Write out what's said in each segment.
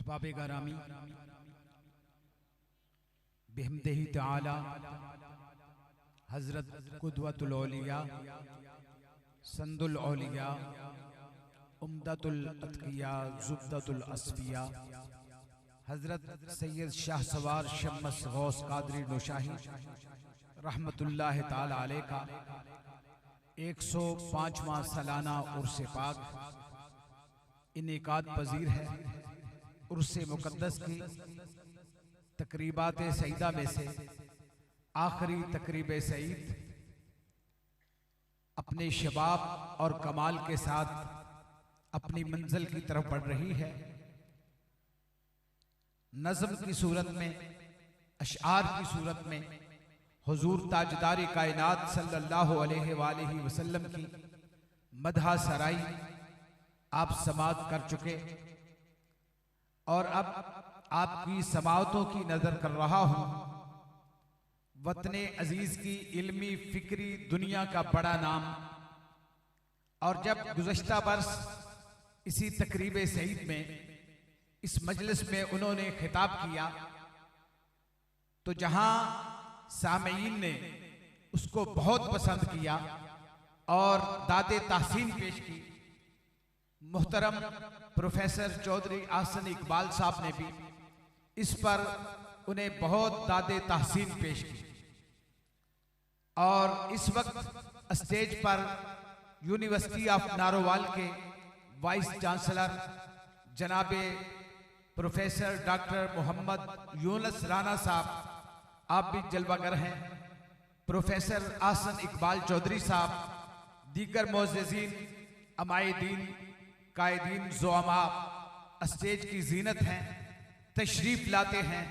احباب گرامی، بحمدہ تعالی حضرت قدوۃ الاولیاء، سند الاولیاء، عمدۃ الاتقیاء، زبدۃ الاصفیاء، حضرت سید شاہ سوار شمس غوث قادری نوشاہی رحمت اللہ تعالی علیہ کا 105واں سالانہ عرس پاک انعقاد پذیر ہے۔ عرس مقدس کی تقریبات سعیدہ میں سے آخری تقریب سعید اپنے شباب اور کمال کے ساتھ اپنی منزل کی طرف بڑھ رہی ہے۔ نظم کی صورت میں، اشعار کی صورت میں حضور تاجدار کائنات صلی اللہ علیہ وآلہ وسلم کی مدح سرائی آپ سماعت کر چکے، اور اب آپ کی سماعتوں کی نظر کر رہا ہوں۔ وطن عزیز کی علمی فکری دنیا کا بڑا نام، اور جب گزشتہ برس اسی تقریب سعید میں اس مجلس میں انہوں نے خطاب کیا تو جہاں سامعین نے اس کو بہت پسند کیا اور داد تحسین پیش کی، محترم پروفیسر چودھری احسن اقبال صاحب نے بھی اس پر انہیں بہت داد تحسین پیش کی، اور اس وقت stage per university of Narowal کے وائس چانسلر جناب پروفیسر ڈاکٹر محمد یونس رانا صاحب، آپ بھی جلوہ گر ہیں، پروفیسر احسن اقبال چودھری صاحب، دیگر معززین، امائے دین، قائدین، زعماء اسٹیج کی زینت ہیں، تشریف لاتے ہیں۔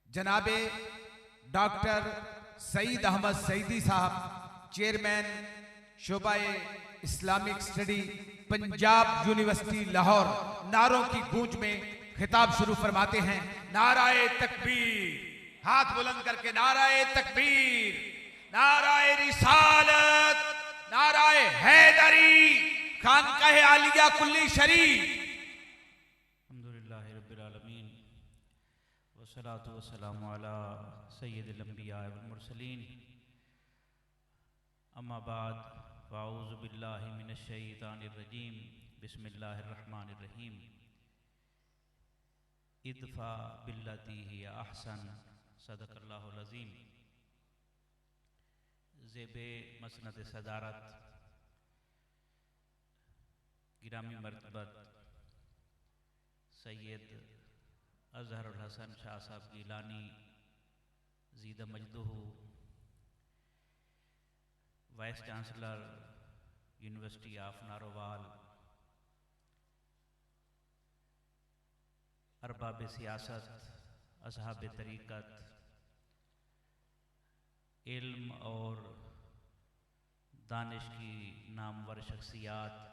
جناب ڈاکٹر سعید احمد سعیدی صاحب، چیئرمین شعبہ Islamic study, Punjab university Lahore, نعروں کی گونج میں خطاب شروع فرماتے ہیں۔ نعرہ تکبیر، ہاتھ بلند کر کے نعرہ تکبیر، نعرہ رسالت، نعرہ حیدری، خانقاہ عالیہ کلی شریف۔ الحمدللہ رب العالمین، والصلاة والسلام علی سید الانبیاء والمرسلین، اما بعد، فاعوذ باللہ من الشیطان الرجیم، بسم اللہ الرحمن الرحیم۔ ادفع باللتی ہی احسن، صدق اللہ العظیم۔ زیب مسند صدارت گرامی مرتبت سید اظہر الحسن شاہ صاحب گیلانی زیدہ مجدہ، vice chancellor university of Narowal, ارباب سیاست، اصحاب طریقت، علم اور دانش کی نامور شخصیات،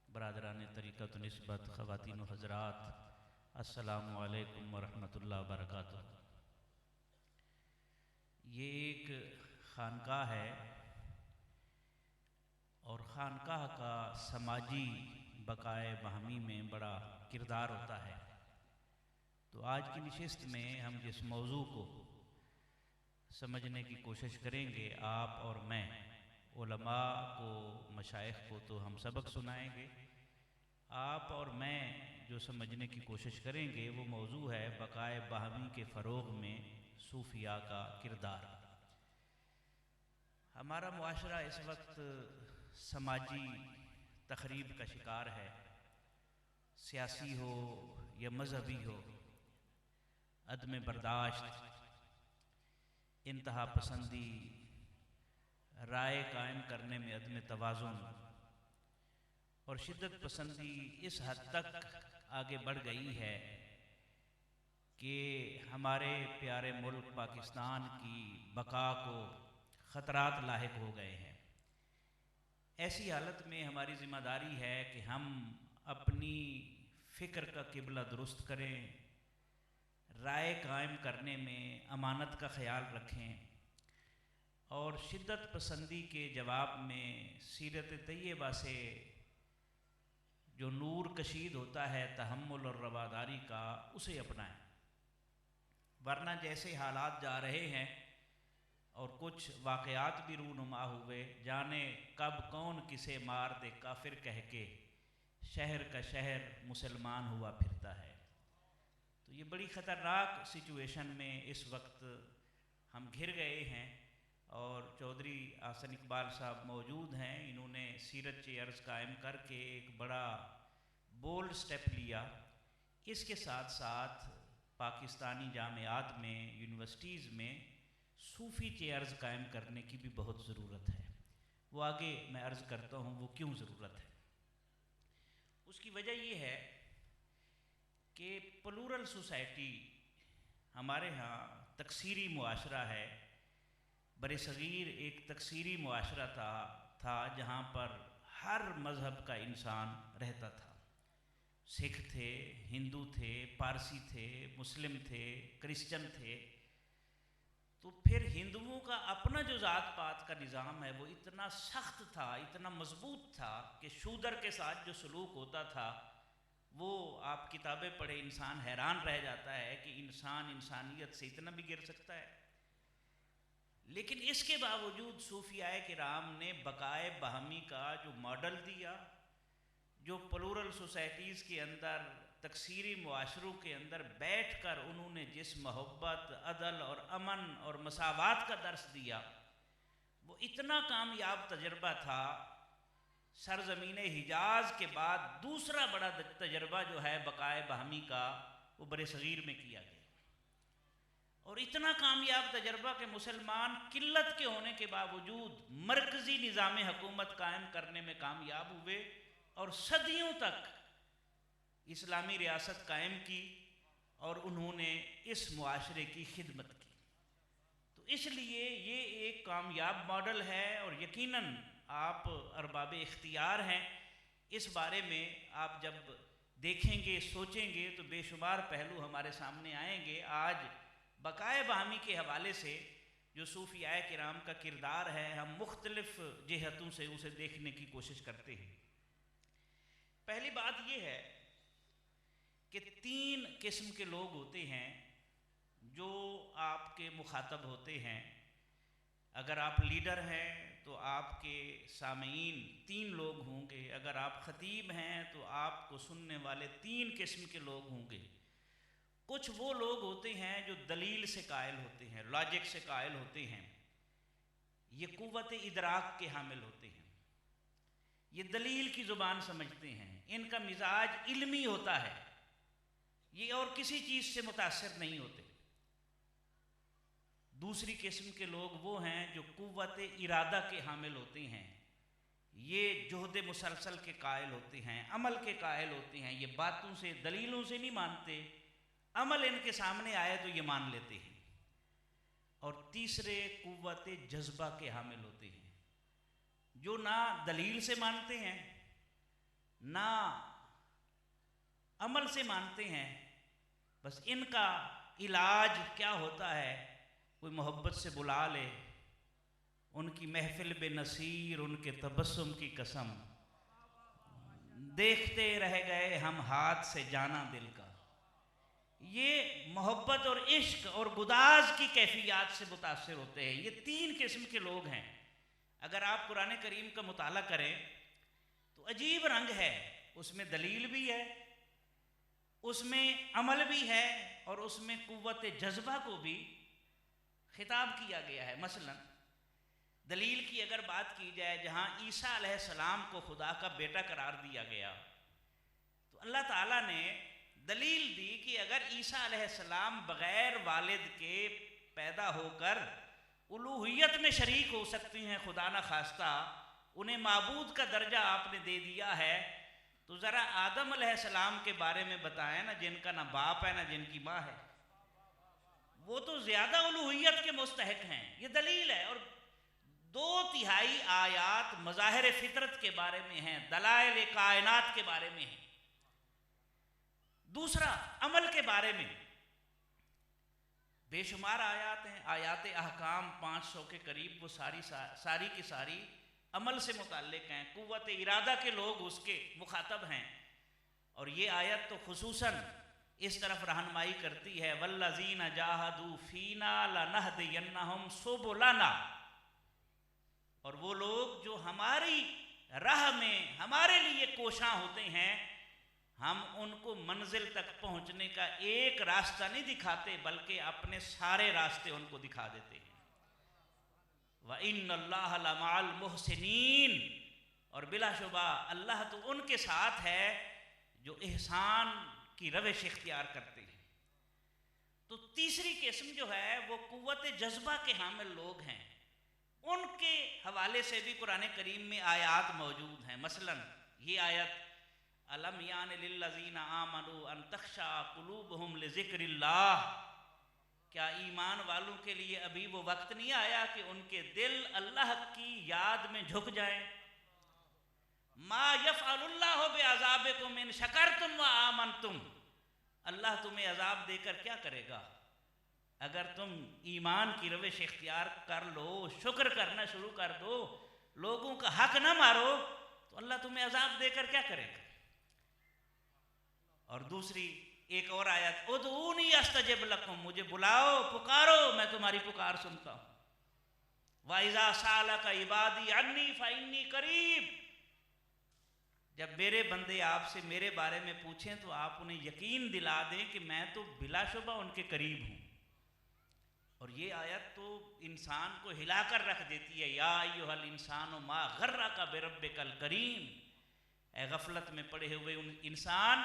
برادران طریقت و نسبت، خواتین و حضرات، السلام علیکم ورحمۃ اللہ وبرکاتہ۔ یہ ایک خانقاہ ہے، اور خانقاہ کا سماجی بقائے باہمی میں بڑا کردار ہوتا ہے۔ تو آج کی نشست میں ہم جس موضوع کو سمجھنے کی کوشش کریں گے، آپ اور میں، علماء کو، مشائخ کو تو ہم سبق سنائیں گے، آپ اور میں جو سمجھنے کی کوشش کریں گے وہ موضوع ہے بقائے باہمی کے فروغ میں صوفیاء کا کردار۔ ہمارا معاشرہ اس وقت سماجی تخریب کا شکار ہے، سیاسی ہو یا مذہبی ہو، عدم برداشت، انتہا پسندی، رائے قائم کرنے میں عدم توازن اور شدت پسندی اس حد تک آگے بڑھ گئی ہے کہ ہمارے پیارے ملک پاکستان کی بقا کو خطرات لاحق ہو گئے ہیں۔ ایسی حالت میں ہماری ذمہ داری ہے کہ ہم اپنی فکر کا قبلہ درست کریں، رائے قائم کرنے میں امانت کا خیال رکھیں، اور شدت پسندی کے جواب میں سیرت طیبہ سے جو نور کشید ہوتا ہے تحمل اور رواداری کا، اسے اپنائیں، ورنہ جیسے حالات جا رہے ہیں اور کچھ واقعات بھی رونما ہوئے، جانے کب کون کسے مار دے کافر کہہ کے، شہر کا شہر مسلمان ہوا پھرتا ہے۔ تو یہ بڑی خطرناک سچویشن میں اس وقت ہم گھر گئے ہیں، اور چودھری احسن اقبال صاحب موجود ہیں، انہوں نے سیرت چیئرز قائم کر کے ایک بڑا بولڈ سٹیپ لیا۔ اس کے ساتھ ساتھ پاکستانی جامعات میں، یونیورسٹیز میں صوفی چیئرز قائم کرنے کی بھی بہت ضرورت ہے۔ وہ آگے میں عرض کرتا ہوں وہ کیوں ضرورت ہے۔ اس کی وجہ یہ ہے کہ پلورل سوسائٹی ہمارے ہاں تکثیری معاشرہ ہے۔ بر صغیر ایک تکثیری معاشرہ تھا جہاں پر ہر مذہب کا انسان رہتا تھا، سکھ تھے، ہندو تھے، پارسی تھے، مسلم تھے، کرسچن تھے۔ تو پھر ہندوؤں کا اپنا جو ذات پات کا نظام ہے وہ اتنا سخت تھا، اتنا مضبوط تھا کہ شودر کے ساتھ جو سلوک ہوتا تھا وہ آپ کتابیں پڑھے انسان حیران رہ جاتا ہے کہ انسان انسانیت سے اتنا بھی گر سکتا ہے۔ لیکن اس کے باوجود صوفیاء کرام نے بقائے باہمی کا جو ماڈل دیا، جو پلورل سوسائٹیز کے اندر، تکثیری معاشروں کے اندر بیٹھ کر انہوں نے جس محبت، عدل اور امن اور مساوات کا درس دیا، وہ اتنا کامیاب تجربہ تھا۔ سرزمین حجاز کے بعد دوسرا بڑا تجربہ جو ہے بقائے باہمی کا، وہ بر صغیر میں کیا گیا، اور اتنا کامیاب تجربہ کہ مسلمان قلت کے ہونے کے باوجود مرکزی نظام حکومت قائم کرنے میں کامیاب ہوئے اور صدیوں تک اسلامی ریاست قائم کی، اور انہوں نے اس معاشرے کی خدمت کی۔ تو اس لیے یہ ایک کامیاب ماڈل ہے، اور یقیناً آپ ارباب اختیار ہیں، اس بارے میں آپ جب دیکھیں گے، سوچیں گے تو بے شمار پہلو ہمارے سامنے آئیں گے۔ آج بقائے باہمی کے حوالے سے جو صوفیاء کرام کا کردار ہے، ہم مختلف جہتوں سے اسے دیکھنے کی کوشش کرتے ہیں۔ پہلی بات یہ ہے کہ 3 قسم کے لوگ ہوتے ہیں جو آپ کے مخاطب ہوتے ہیں۔ اگر آپ لیڈر ہیں تو آپ کے سامعین 3 لوگ ہوں گے، اگر آپ خطیب ہیں تو آپ کو سننے والے 3 قسم کے لوگ ہوں گے۔ کچھ وہ لوگ ہوتے ہیں جو دلیل سے قائل ہوتے ہیں، لاجک سے قائل ہوتے ہیں، یہ قوت ادراک کے حامل ہوتے ہیں، یہ دلیل کی زبان سمجھتے ہیں، ان کا مزاج علمی ہوتا ہے، یہ اور کسی چیز سے متاثر نہیں ہوتے۔ دوسری قسم کے لوگ وہ ہیں جو قوت ارادہ کے حامل ہوتے ہیں، یہ جہد مسلسل کے قائل ہوتے ہیں، عمل کے قائل ہوتے ہیں، یہ باتوں سے، دلیلوں سے نہیں مانتے، عمل ان کے سامنے آئے تو یہ مان لیتے ہیں۔ اور تیسرے قوت جذبہ کے حامل ہوتے ہیں، جو نہ دلیل سے مانتے ہیں، نہ عمل سے مانتے ہیں، بس ان کا علاج کیا ہوتا ہے، کوئی محبت سے بلا لے، ان کی محفل بے نصیر، ان کے تبسم کی قسم، دیکھتے رہ گئے ہم ہاتھ سے جانا دل کا۔ یہ محبت اور عشق اور گداز کی کیفیات سے متاثر ہوتے ہیں۔ یہ 3 قسم کے لوگ ہیں۔ اگر آپ قرآن کریم کا مطالعہ کریں تو عجیب رنگ ہے، اس میں دلیل بھی ہے، اس میں عمل بھی ہے، اور اس میں قوت جذبہ کو بھی خطاب کیا گیا ہے۔ مثلا دلیل کی اگر بات کی جائے، جہاں عیسیٰ علیہ السلام کو خدا کا بیٹا قرار دیا گیا، تو اللہ تعالیٰ نے دلیل دی کہ اگر عیسیٰ علیہ السلام بغیر والد کے پیدا ہو کر الوہیت میں شریک ہو سکتے ہیں، خدا نہ خواستہ انہیں معبود کا درجہ آپ نے دے دیا ہے، تو ذرا آدم علیہ السلام کے بارے میں بتائیں نا، جن کا نہ باپ ہے نہ جن کی ماں ہے، وہ تو زیادہ الوہیت کے مستحق ہیں۔ یہ دلیل ہے، اور 2/3 آیات مظاہر فطرت کے بارے میں ہیں، دلائل کائنات کے بارے میں ہیں۔ دوسرا عمل کے بارے میں بے شمار آیات ہیں، آیات احکام 500 کے قریب، وہ ساری کی ساری عمل سے متعلق ہیں، قوت ارادہ کے لوگ اس کے مخاطب ہیں۔ اور یہ آیت تو خصوصاً اس طرف رہنمائی کرتی ہے والذین جاہدوا فینا لنہدینہم سبلنا، اور وہ لوگ جو ہماری راہ میں ہمارے لیے کوشاں ہوتے ہیں، ہم ان کو منزل تک پہنچنے کا ایک راستہ نہیں دکھاتے بلکہ اپنے سارے راستے ان کو دکھا دیتے ہیں۔ وَإِنَّ اللَّهَ لَمَعَ الْمُحْسِنِينَ، اور بلا شبہ اللہ تو ان کے ساتھ ہے جو احسان کی روش اختیار کرتے ہیں۔ تو تیسری قسم جو ہے وہ قوت جذبہ کے حامل لوگ ہیں، ان کے حوالے سے بھی قرآن کریم میں آیات موجود ہیں۔ مثلا یہ آیت الم یان للذین آمنوا ان تخشع قلوبہم لذکر اللہ، کیا ایمان والوں کے لیے ابھی وہ وقت نہیں آیا کہ ان کے دل اللہ کی یاد میں جھک جائیں؟ ما یفعل اللہ بعذابکم ان شکرتم و آمنتم، اللہ تمہیں عذاب دے کر کیا کرے گا اگر تم ایمان کی روش اختیار کر لو، شکر کرنا شروع کر دو، لوگوں کا حق نہ مارو، تو اللہ تمہیں عذاب دے کر کیا کرے گا۔ اور دوسری ایک اور آیت ادعونی استجب لکم، مجھے بلاؤ پکارو میں تمہاری پکار سنتا ہوں۔ وَإِذَا سَأَلَكَ عِبَادِي عَنِّي فَإِنِّي قَرِيبٌ، جب میرے بندے آپ سے میرے بارے میں پوچھیں تو آپ انہیں یقین دلا دیں کہ میں تو بلا شبہ ان کے قریب ہوں۔ اور یہ آیت تو انسان کو ہلا کر رکھ دیتی ہے، یا ایھا الانسان ما غرک بربک الکریم، اے غفلت میں پڑے ہوئے انسان،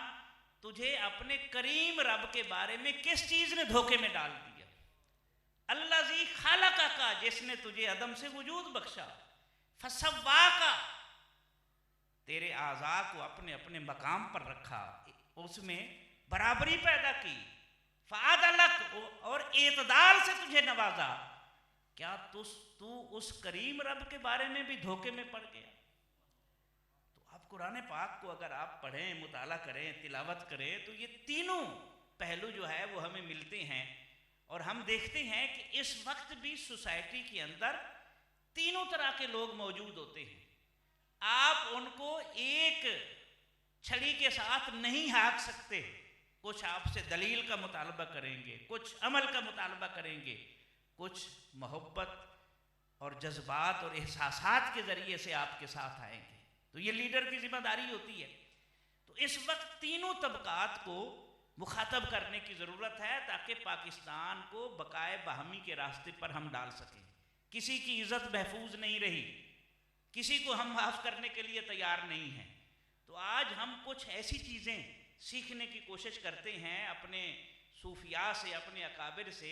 تجھے اپنے کریم رب کے بارے میں کس چیز نے دھوکے میں ڈال دیا؟ الذی خلقک، جس نے تجھے عدم سے وجود بخشا، فسواک، تیرے اعضاء کو اپنے اپنے مقام پر رکھا، اس میں برابری پیدا کی، فعدلک، اور اعتدال سے تجھے نوازا۔ کیا تو اس کریم رب کے بارے میں بھی دھوکے میں پڑ گیا؟ تو آپ قرآن پاک کو اگر آپ پڑھیں، مطالعہ کریں، تلاوت کریں، تو یہ تینوں پہلو جو ہے وہ ہمیں ملتے ہیں، اور ہم دیکھتے ہیں کہ اس وقت بھی سوسائٹی کے اندر تینوں طرح کے لوگ موجود ہوتے ہیں۔ آپ ان کو ایک چھڑی کے ساتھ نہیں ہانک سکتے، کچھ آپ سے دلیل کا مطالبہ کریں گے، کچھ عمل کا مطالبہ کریں گے، کچھ محبت اور جذبات اور احساسات کے ذریعے سے آپ کے ساتھ آئیں گے۔ تو یہ لیڈر کی ذمہ داری ہوتی ہے۔ تو اس وقت تینوں طبقات کو مخاطب کرنے کی ضرورت ہے تاکہ پاکستان کو بقائے باہمی کے راستے پر ہم ڈال سکیں۔ کسی کی عزت محفوظ نہیں رہی، کسی کو ہم معاف کرنے کے لیے تیار نہیں ہیں۔ تو آج ہم کچھ ایسی چیزیں سیکھنے کی کوشش کرتے ہیں اپنے صوفیاء سے، اپنے اکابر سے،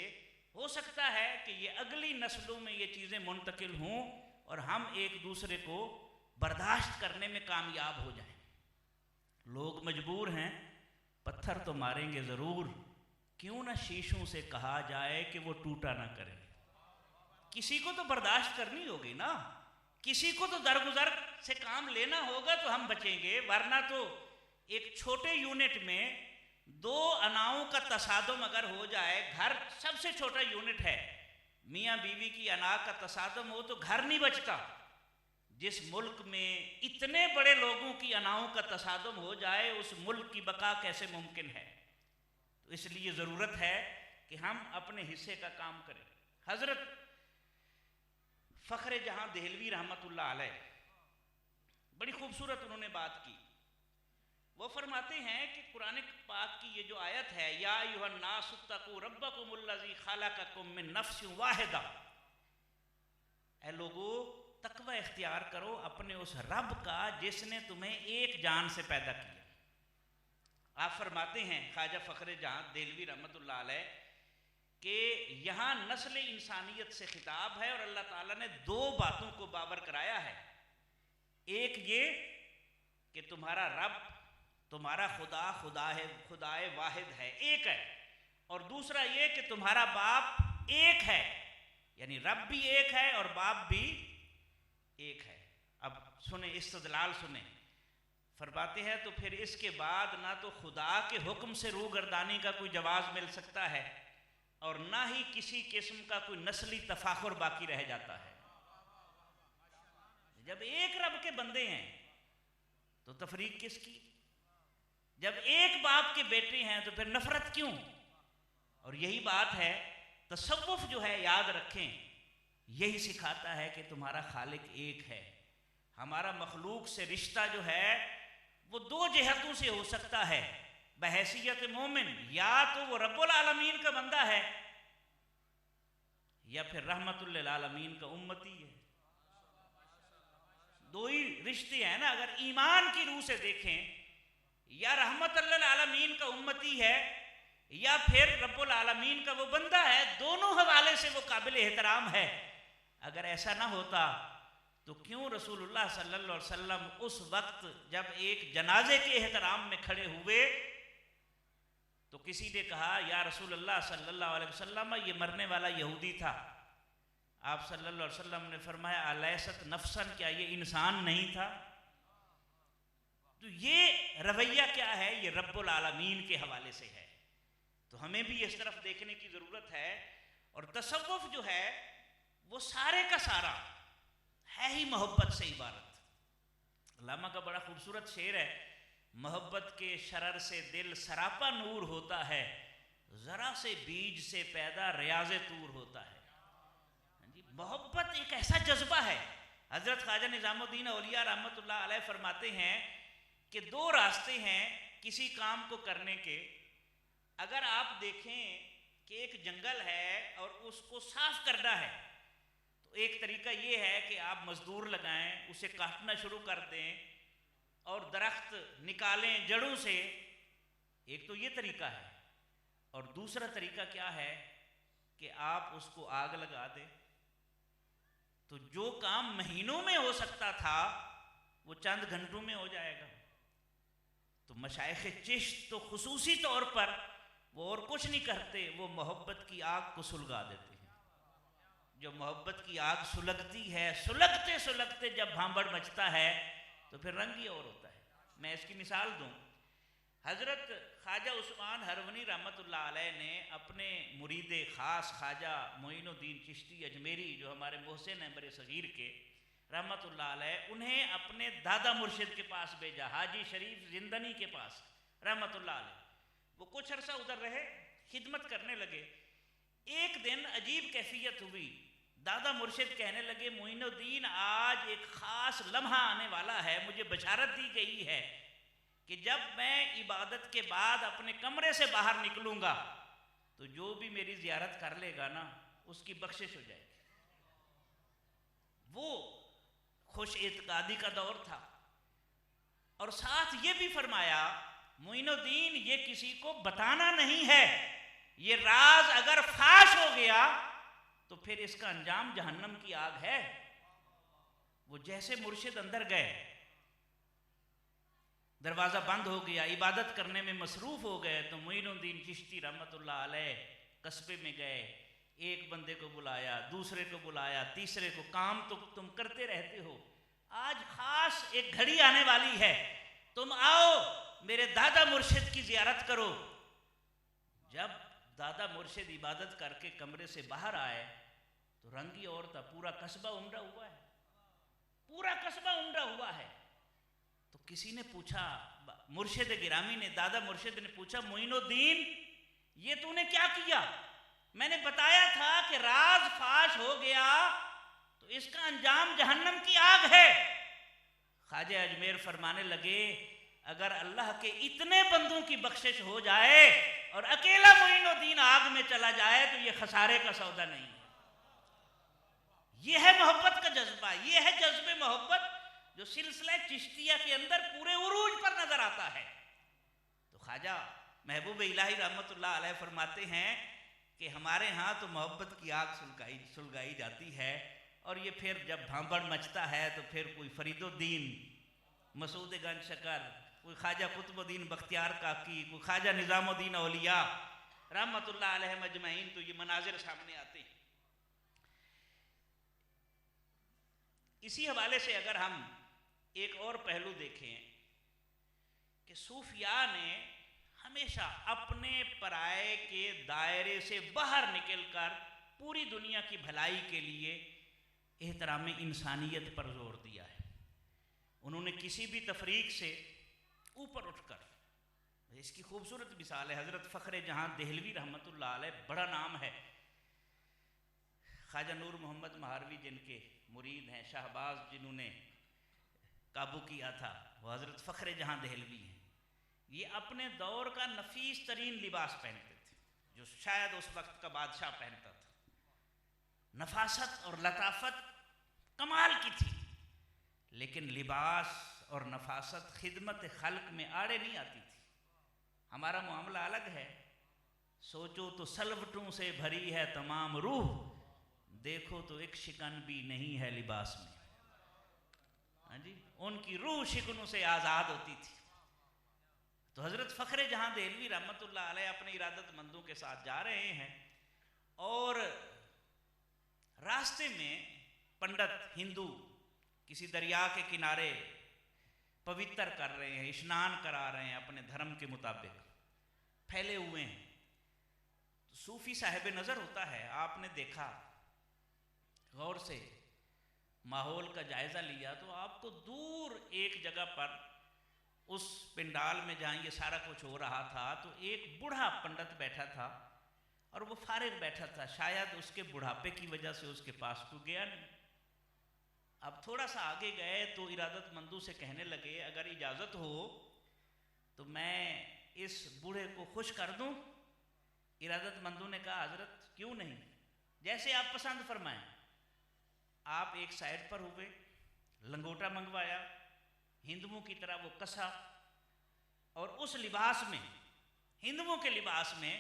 ہو سکتا ہے کہ یہ اگلی نسلوں میں یہ چیزیں منتقل ہوں اور ہم ایک دوسرے کو برداشت کرنے میں کامیاب ہو جائیں۔ لوگ مجبور ہیں، پتھر تو ماریں گے ضرور، کیوں نہ شیشوں سے کہا جائے کہ وہ ٹوٹا نہ کرے۔ کسی کو تو برداشت کرنی ہوگی نا، کسی کو تو درگزر سے کام لینا ہوگا تو ہم بچیں گے، ورنہ تو ایک چھوٹے یونٹ میں دو اناؤں کا تصادم اگر ہو جائے، گھر سب سے چھوٹا یونٹ ہے، میاں بیوی کی انا کا تصادم ہو تو گھر نہیں بچتا۔ جس ملک میں اتنے بڑے لوگوں کی اناؤں کا تصادم ہو جائے، اس ملک کی بقا کیسے ممکن ہے؟ تو اس لیے ضرورت ہے کہ ہم اپنے حصے کا کام کریں۔ حضرت فخر جہاں دہلوی رحمۃ اللہ علیہ، بڑی خوبصورت انہوں نے بات کی۔ وہ فرماتے ہیں کہ قرآن پاک کی یہ جو آیت ہے، یا ایھا الناس اتقوا ربکم الذی خلقکم من نفس واحدہ، اے لوگو تقوی اختیار کرو اپنے اس رب کا جس نے تمہیں ایک جان سے پیدا کیا۔ آپ فرماتے ہیں خواجہ فخر جہاں دہلوی رحمۃ اللہ علیہ کہ یہاں نسل انسانیت سے خطاب ہے، اور اللہ تعالیٰ نے دو باتوں کو باور کرایا ہے۔ ایک یہ کہ تمہارا رب، تمہارا خدا خدائے واحد ہے، ایک ہے، اور دوسرا یہ کہ تمہارا باپ ایک ہے، یعنی رب بھی ایک ہے اور باپ بھی ایک ہے۔ اب سنیں استدلال سنیں، فرماتے ہیں تو پھر اس کے بعد نہ تو خدا کے حکم سے روگردانی کا کوئی جواز مل سکتا ہے، اور نہ ہی کسی قسم کا کوئی نسلی تفاخر باقی رہ جاتا ہے۔ جب ایک رب کے بندے ہیں تو تفریق کس کی؟ جب ایک باپ کے بیٹے ہیں تو پھر نفرت کیوں؟ اور یہی بات ہے، تصوف جو ہے یاد رکھیں یہی سکھاتا ہے کہ تمہارا خالق ایک ہے. ہمارا مخلوق سے رشتہ جو ہے وہ دو جہتوں سے ہو سکتا ہے. بحیثیت مومن یا تو وہ رب العالمین کا بندہ ہے یا پھر رحمت للعالمین کا امتی ہے. دو ہی رشتے ہیں نا. اگر ایمان کی روح سے دیکھیں یا رحمت للعالمین کا امتی ہے یا پھر رب العالمین کا وہ بندہ ہے، دونوں حوالے سے وہ قابل احترام ہے. اگر ایسا نہ ہوتا تو کیوں رسول اللہ صلی اللہ علیہ وسلم اس وقت جب ایک جنازے کے احترام میں کھڑے ہوئے تو کسی نے کہا یا رسول اللہ صلی اللہ علیہ وسلم یہ مرنے والا یہودی تھا. آپ صلی اللہ علیہ وسلم نے فرمایا الیست نفسن، کیا یہ انسان نہیں تھا؟ تو یہ رویہ کیا ہے؟ یہ رب العالمین کے حوالے سے ہے. تو ہمیں بھی اس طرف دیکھنے کی ضرورت ہے. اور تصوف جو ہے وہ سارے کا سارا ہے ہی محبت سے عبارت. علامہ کا بڑا خوبصورت شعر ہے، محبت کے شرر سے دل سراپا نور ہوتا ہے، ذرا سے بیج سے پیدا ریاض طور ہوتا ہے. محبت ایک ایسا جذبہ ہے. حضرت خواجہ نظام الدین اولیاء رحمۃ اللہ علیہ فرماتے ہیں کہ دو راستے ہیں کسی کام کو کرنے کے. اگر آپ دیکھیں کہ ایک جنگل ہے اور اس کو صاف کرنا ہے تو ایک طریقہ یہ ہے کہ آپ مزدور لگائیں، اسے کاٹنا شروع کر دیں اور درخت نکالیں جڑوں سے. ایک تو یہ طریقہ ہے. اور دوسرا طریقہ کیا ہے کہ آپ اس کو آگ لگا دیں. تو جو کام مہینوں میں ہو سکتا تھا وہ چند گھنٹوں میں ہو جائے گا. تو مشائخ چشت تو خصوصی طور پر وہ اور کچھ نہیں کرتے، وہ محبت کی آگ کو سلگا دیتے ہیں. جو محبت کی آگ سلگتی ہے، سلگتے سلگتے جب بھانبڑ مچتا ہے تو پھر رنگ ہی اور ہوتا ہے. میں اس کی مثال دوں. حضرت خواجہ عثمان ہرونی رحمۃ اللہ علیہ نے اپنے مرید خاص خواجہ معین الدین چشتی اجمیری جو ہمارے محسن ہیں بر صغیر کے رحمۃ اللہ علیہ، انہیں اپنے دادا مرشد کے پاس بھیجا، حاجی شریف زندنی کے پاس رحمۃ اللہ علیہ. وہ کچھ عرصہ ادھر رہے، خدمت کرنے لگے. ایک دن عجیب کیفیت ہوئی. دادا مرشد کہنے لگے معین الدین آج ایک خاص لمحہ آنے والا ہے، مجھے بشارت دی گئی ہے کہ جب میں عبادت کے بعد اپنے کمرے سے باہر نکلوں گا تو جو بھی میری زیارت کر لے گا نا اس کی بخشش ہو جائے گی. وہ خوش اعتقادی کا دور تھا. اور ساتھ یہ بھی فرمایا معین الدین یہ کسی کو بتانا نہیں ہے، یہ راز اگر فاش ہو گیا تو پھر اس کا انجام جہنم کی آگ ہے. وہ جیسے مرشد اندر گئے، دروازہ بند ہو گیا، عبادت کرنے میں مصروف ہو گئے، تو معین الدین چشتی رحمۃ اللہ علیہ قصبے میں گئے. ایک بندے کو بلایا، دوسرے کو بلایا، تیسرے کو. کام تو تم کرتے رہتے ہو، آج خاص ایک گھڑی آنے والی ہے، تم آؤ میرے دادا مرشد کی زیارت کرو. جب دادا مرشد عبادت کر کے کمرے سے باہر آئے تو رنگ ہی اور تھا. پورا قصبہ عمرہ ہوا ہے، پورا قصبہ عمرہ ہوا ہے. تو کسی نے پوچھا، مرشد گرامی نے، دادا مرشد نے پوچھا معین الدین یہ تو نے کیا کیا؟ میں نے بتایا تھا کہ راز فاش ہو گیا تو اس کا انجام جہنم کی آگ ہے. خواجہ اجمیر فرمانے لگے اگر اللہ کے اتنے بندوں کی بخشش ہو جائے اور اکیلا معین الدین آگ میں چلا جائے تو یہ خسارے کا سودا نہیں ہے. یہ ہے محبت کا جذبہ، یہ ہے جذب محبت جو سلسلہ چشتیہ کے اندر پورے عروج پر نظر آتا ہے. تو خواجہ محبوب الہی رحمۃ اللہ علیہ فرماتے ہیں کہ ہمارے ہاں تو محبت کی آگ سلگائی جاتی ہے، اور یہ پھر جب بھانبڑ مچتا ہے تو پھر کوئی فرید الدین مسعود گنج شکر، کوئی خواجہ قطب الدین بختیار کاکی، کوئی خواجہ نظام الدین اولیاء رحمۃ اللہ علیہ مجمعین، تو یہ مناظر سامنے آتے ہیں. اسی حوالے سے اگر ہم ایک اور پہلو دیکھیں کہ صوفیاء نے ہمیشہ اپنے پرائے کے دائرے سے باہر نکل کر پوری دنیا کی بھلائی کے لیے احترام انسانیت پر زور دیا ہے. انہوں نے کسی بھی تفریق سے اوپر اٹھ کر اس کی خوبصورت مثال ہے حضرت فخر جہاں دہلوی رحمۃ اللہ علیہ، بڑا نام ہے، خواجہ نور محمد مہاروی جن کے مرید ہیں، شہباز جنہوں نے قابو کیا تھا، وہ حضرت فخر جہاں دہلوی ہیں۔ یہ اپنے دور کا نفیس ترین لباس پہنتے تھے، جو شاید اس وقت کا بادشاہ پہنتا تھا۔ نفاست اور لطافت کمال کی تھی، لیکن لباس اور نفاست خدمت خلق میں آڑے نہیں آتی تھی۔ ہمارا معاملہ الگ ہے، سوچو تو سلوٹوں سے بھری ہے تمام روح، دیکھو تو ایک شکن بھی نہیں ہے لباس میں۔ ہاں جی، ان کی روح شکنوں سے آزاد ہوتی تھی۔ تو حضرت فخر جہاں دہلوی رحمۃ اللہ علیہ اپنے ارادت مندوں کے ساتھ جا رہے ہیں، اور راستے میں پنڈت ہندو کسی دریا کے کنارے پوتر کر رہے ہیں، اشنان کرا رہے ہیں اپنے دھرم کے مطابق، پھیلے ہوئے ہیں۔ تو صوفی صاحب نظر ہوتا ہے، آپ نے دیکھا، غور سے ماحول کا جائزہ لیا، تو آپ کو دور ایک جگہ پر اس پنڈال میں جہاں یہ سارا کچھ ہو رہا تھا، تو ایک بوڑھا پنڈت بیٹھا تھا، اور وہ فارغ بیٹھا تھا، شاید اس کے بڑھاپے کی وجہ سے اس کے پاس کوئی گیا نہیں۔ اب تھوڑا سا آگے گئے تو ارادت مندوں سے کہنے لگے، اگر اجازت ہو تو میں اس بوڑھے کو خوش کر دوں؟ ارادت مندوں نے کہا، حضرت کیوں نہیں، جیسے آپ پسند فرمائیں۔ آپ ایک سائڈ پر ہوئے، لنگوٹا منگوایا، ہندوؤں کی طرح وہ کسا، اور اس لباس میں، ہندوؤں کے لباس میں،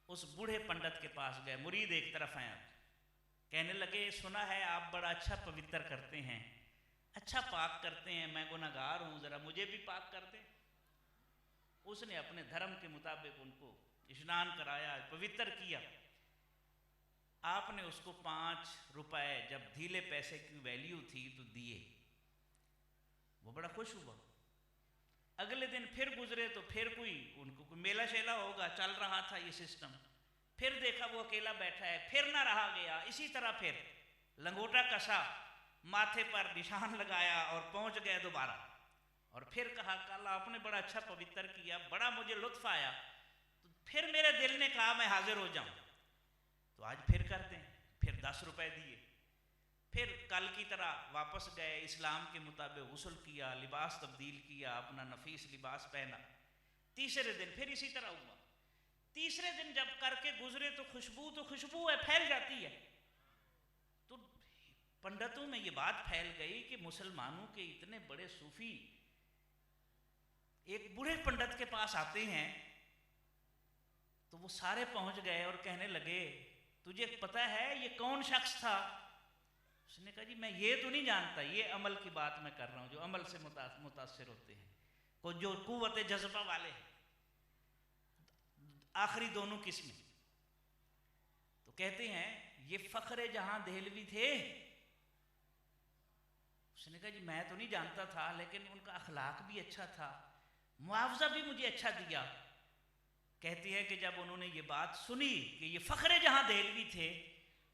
اس بوڑھے پنڈت کے پاس گئے۔ مرید ایک طرف ہیں، کہنے لگے، سنا ہے آپ بڑا اچھا پوتر کرتے ہیں، اچھا پاک کرتے ہیں، میں گنہگار ہوں، ذرا مجھے بھی پاک کر دیں۔ اس نے اپنے دھرم کے مطابق ان کو اشنان کرایا، پوتر کیا۔ آپ نے اس کو 5 روپے، جب دھیلے پیسے کی ویلیو تھی، تو دیے۔ وہ بڑا خوش ہوا۔ اگلے دن پھر گزرے تو پھر ان کو کوئی میلہ شیلہ ہوگا، چل رہا تھا یہ سسٹم، پھر دیکھا وہ اکیلا بیٹھا ہے، پھر نہ رہا گیا، اسی طرح پھر لنگوٹا کسا، ماتھے پر نشان لگایا، اور پہنچ گئے دوبارہ، اور پھر کہا، کل آپ نے بڑا اچھا پوتر کیا، بڑا مجھے لطف آیا، تو پھر میرے دل نے کہا میں حاضر ہو جاؤں، تو آج پھر کر دیں۔ پھر 10 روپے دیے، پھر کل کی طرح واپس گئے، اسلام کے مطابق غسل کیا، لباس تبدیل کیا، اپنا نفیس لباس پہنا۔ تیسرے دن پھر اسی طرح ہوا۔ تیسرے دن جب کر کے گزرے تو خوشبو ہے، پھیل جاتی ہے۔ تو پنڈتوں میں یہ بات پھیل گئی کہ مسلمانوں کے اتنے بڑے صوفی ایک بوڑھے پنڈت کے پاس آتے ہیں، تو وہ سارے پہنچ گئے اور کہنے لگے، تجھے پتہ ہے یہ کون شخص تھا؟ اس نے کہا، جی میں یہ تو نہیں جانتا، یہ عمل کی بات میں کر رہا ہوں، جو عمل سے متاثر ہوتے ہیں، جو قوت جذبہ والے ہیں، آخری دونوں قسمیں۔ تو کہتے ہیں یہ فخر جہاں دہلوی تھے۔ اس نے کہا، جی میں تو نہیں جانتا تھا، لیکن ان کا اخلاق بھی اچھا تھا، معاوضہ بھی مجھے اچھا دیا۔ کہتی ہے کہ جب انہوں نے یہ بات سنی کہ یہ فخر جہاں دہلوی تھے،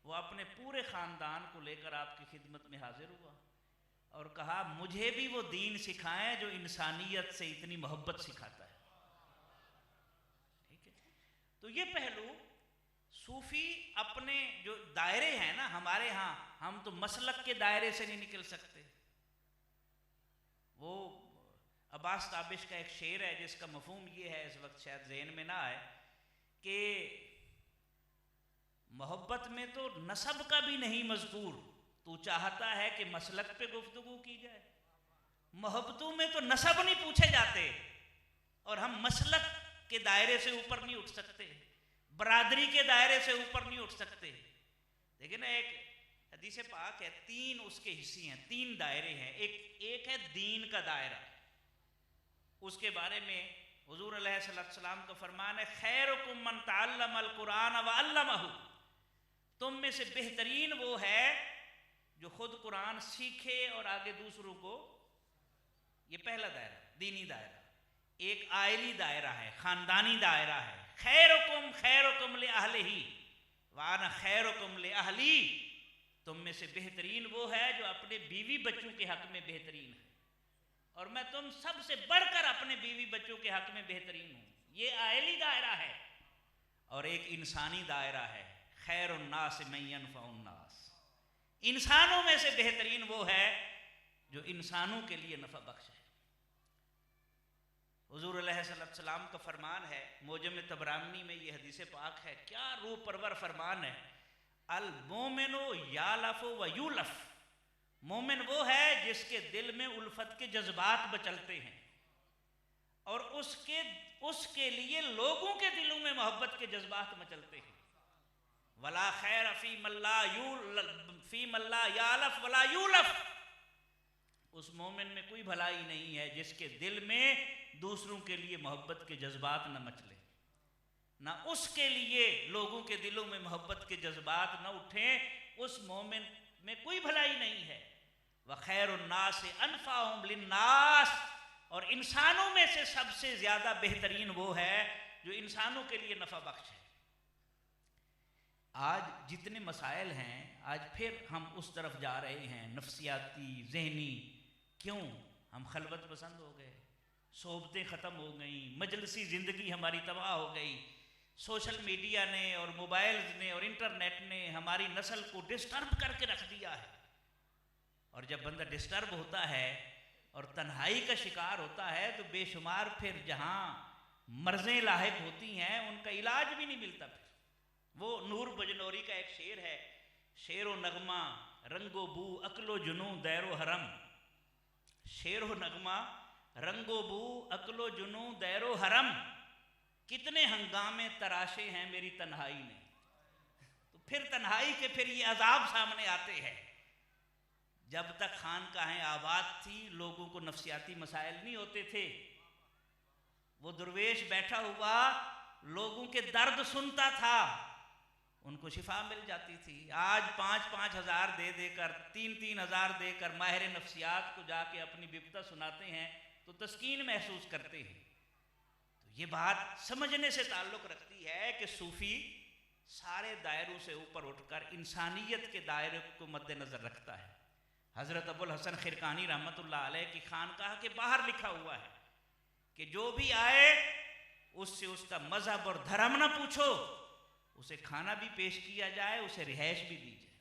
وہ اپنے پورے خاندان کو لے کر آپ کی خدمت میں حاضر ہوا، اور کہا، مجھے بھی وہ دین سکھائیں جو انسانیت سے اتنی محبت سکھاتا ہے۔ ٹھیک ہے، تو یہ پہلو صوفی اپنے جو دائرے ہیں نا، ہمارے ہاں ہم تو مسلک کے دائرے سے نہیں نکل سکتے۔ وہ عباس تابش کا ایک شعر ہے جس کا مفہوم یہ ہے، اس وقت شاید ذہن میں نہ آئے، کہ محبت میں تو نسب کا بھی نہیں مذکور، تو چاہتا ہے کہ مسلک پہ گفتگو کی جائے۔ محبتوں میں تو نسب نہیں پوچھے جاتے، اور ہم مسلک کے دائرے سے اوپر نہیں اٹھ سکتے، برادری کے دائرے سے اوپر نہیں اٹھ سکتے۔ دیکھیں نا، ایک حدیث پاک ہے، 3 اس کے حصے ہیں، 3 دائرے ہیں۔ ایک ہے دین کا دائرہ، اس کے بارے میں حضور علیہ السلام کا فرمان ہے، خیرکم من تعلم القرآن وعلمہ، تم میں سے بہترین وہ ہے جو خود قرآن سیکھے اور آگے دوسروں کو۔ یہ پہلا دائرہ، دینی دائرہ۔ ایک عائلی دائرہ ہے، خاندانی دائرہ ہے، خیرکم لأہلہ وانا خیرکم لأہلی، تم میں سے بہترین وہ ہے جو اپنے بیوی بچوں کے حق میں بہترین ہے۔ اور میں تم سب سے بڑھ کر اپنے بیوی بچوں کے حق میں بہترین ہوں. یہ عائلی دائرہ ہے. اور ایک انسانی دائرہ ہے، خیر الناس من ينفع الناس. انسانوں میں سے بہترین وہ ہے جو انسانوں کے لیے نفع بخش ہے. حضور علیہ السلام کا فرمان ہے، معجم طبرانی میں یہ حدیث پاک ہے، کیا روح پرور فرمان ہے. المومن یالف و یولف. مومن وہ ہے جس کے دل میں الفت کے جذبات بچلتے ہیں اور اس کے لیے لوگوں کے دلوں میں محبت کے جذبات مچلتے ہیں. ولا خیر فی من لا یالف ولا یولف. اس مومن میں کوئی بھلائی نہیں ہے جس کے دل میں دوسروں کے لیے محبت کے جذبات نہ مچلے، نہ اس کے لیے لوگوں کے دلوں میں محبت کے جذبات نہ اٹھیں. اس مومن میں کوئی بھلائی نہیں ہے. وخیر الناس انفعهم للناس. اور انسانوں میں سے سب سے زیادہ بہترین وہ ہے جو انسانوں کے لیے نفع بخش ہے. آج جتنے مسائل ہیں، آج پھر ہم اس طرف جا رہے ہیں، نفسیاتی، ذہنی. کیوں؟ ہم خلوت پسند ہو گئے، صحبتیں ختم ہو گئیں، مجلسی زندگی ہماری تباہ ہو گئی. سوشل میڈیا نے اور موبائلز نے اور انٹرنیٹ نے ہماری نسل کو ڈسٹرب کر کے رکھ دیا ہے. اور جب بندہ ڈسٹرب ہوتا ہے اور تنہائی کا شکار ہوتا ہے تو بے شمار پھر جہاں مرضیں لاحق ہوتی ہیں ان کا علاج بھی نہیں ملتا. پھر وہ نور بجنوری کا ایک شعر ہے، شعر و نغمہ رنگ و بو عقل و جنوں دیر و حرم. شعر و نغمہ رنگ و بو عقل و جنوں دیر و حرم. کتنے ہنگامے تراشے ہیں میری تنہائی نے. تو پھر تنہائی کے پھر یہ عذاب سامنے آتے ہیں. جب تک خانقاہیں آباد تھی لوگوں کو نفسیاتی مسائل نہیں ہوتے تھے. وہ درویش بیٹھا ہوا لوگوں کے درد سنتا تھا، ان کو شفا مل جاتی تھی. آج 5-5 ہزار دے کر 3-3 ہزار دے کر ماہر نفسیات کو جا کے اپنی بپتا سناتے ہیں تو تسکین محسوس کرتے ہیں. تو یہ بات سمجھنے سے تعلق رکھتی ہے کہ صوفی سارے دائروں سے اوپر اٹھ کر انسانیت کے دائرے کو مد نظر رکھتا ہے. حضرت ابو الحسن خرقانی رحمۃ اللہ علیہ کی خانقاہ کے باہر لکھا ہوا ہے کہ جو بھی آئے اس سے اس کا مذہب اور دھرم نہ پوچھو، اسے کھانا بھی پیش کیا جائے، اسے رہائش بھی دی جائے.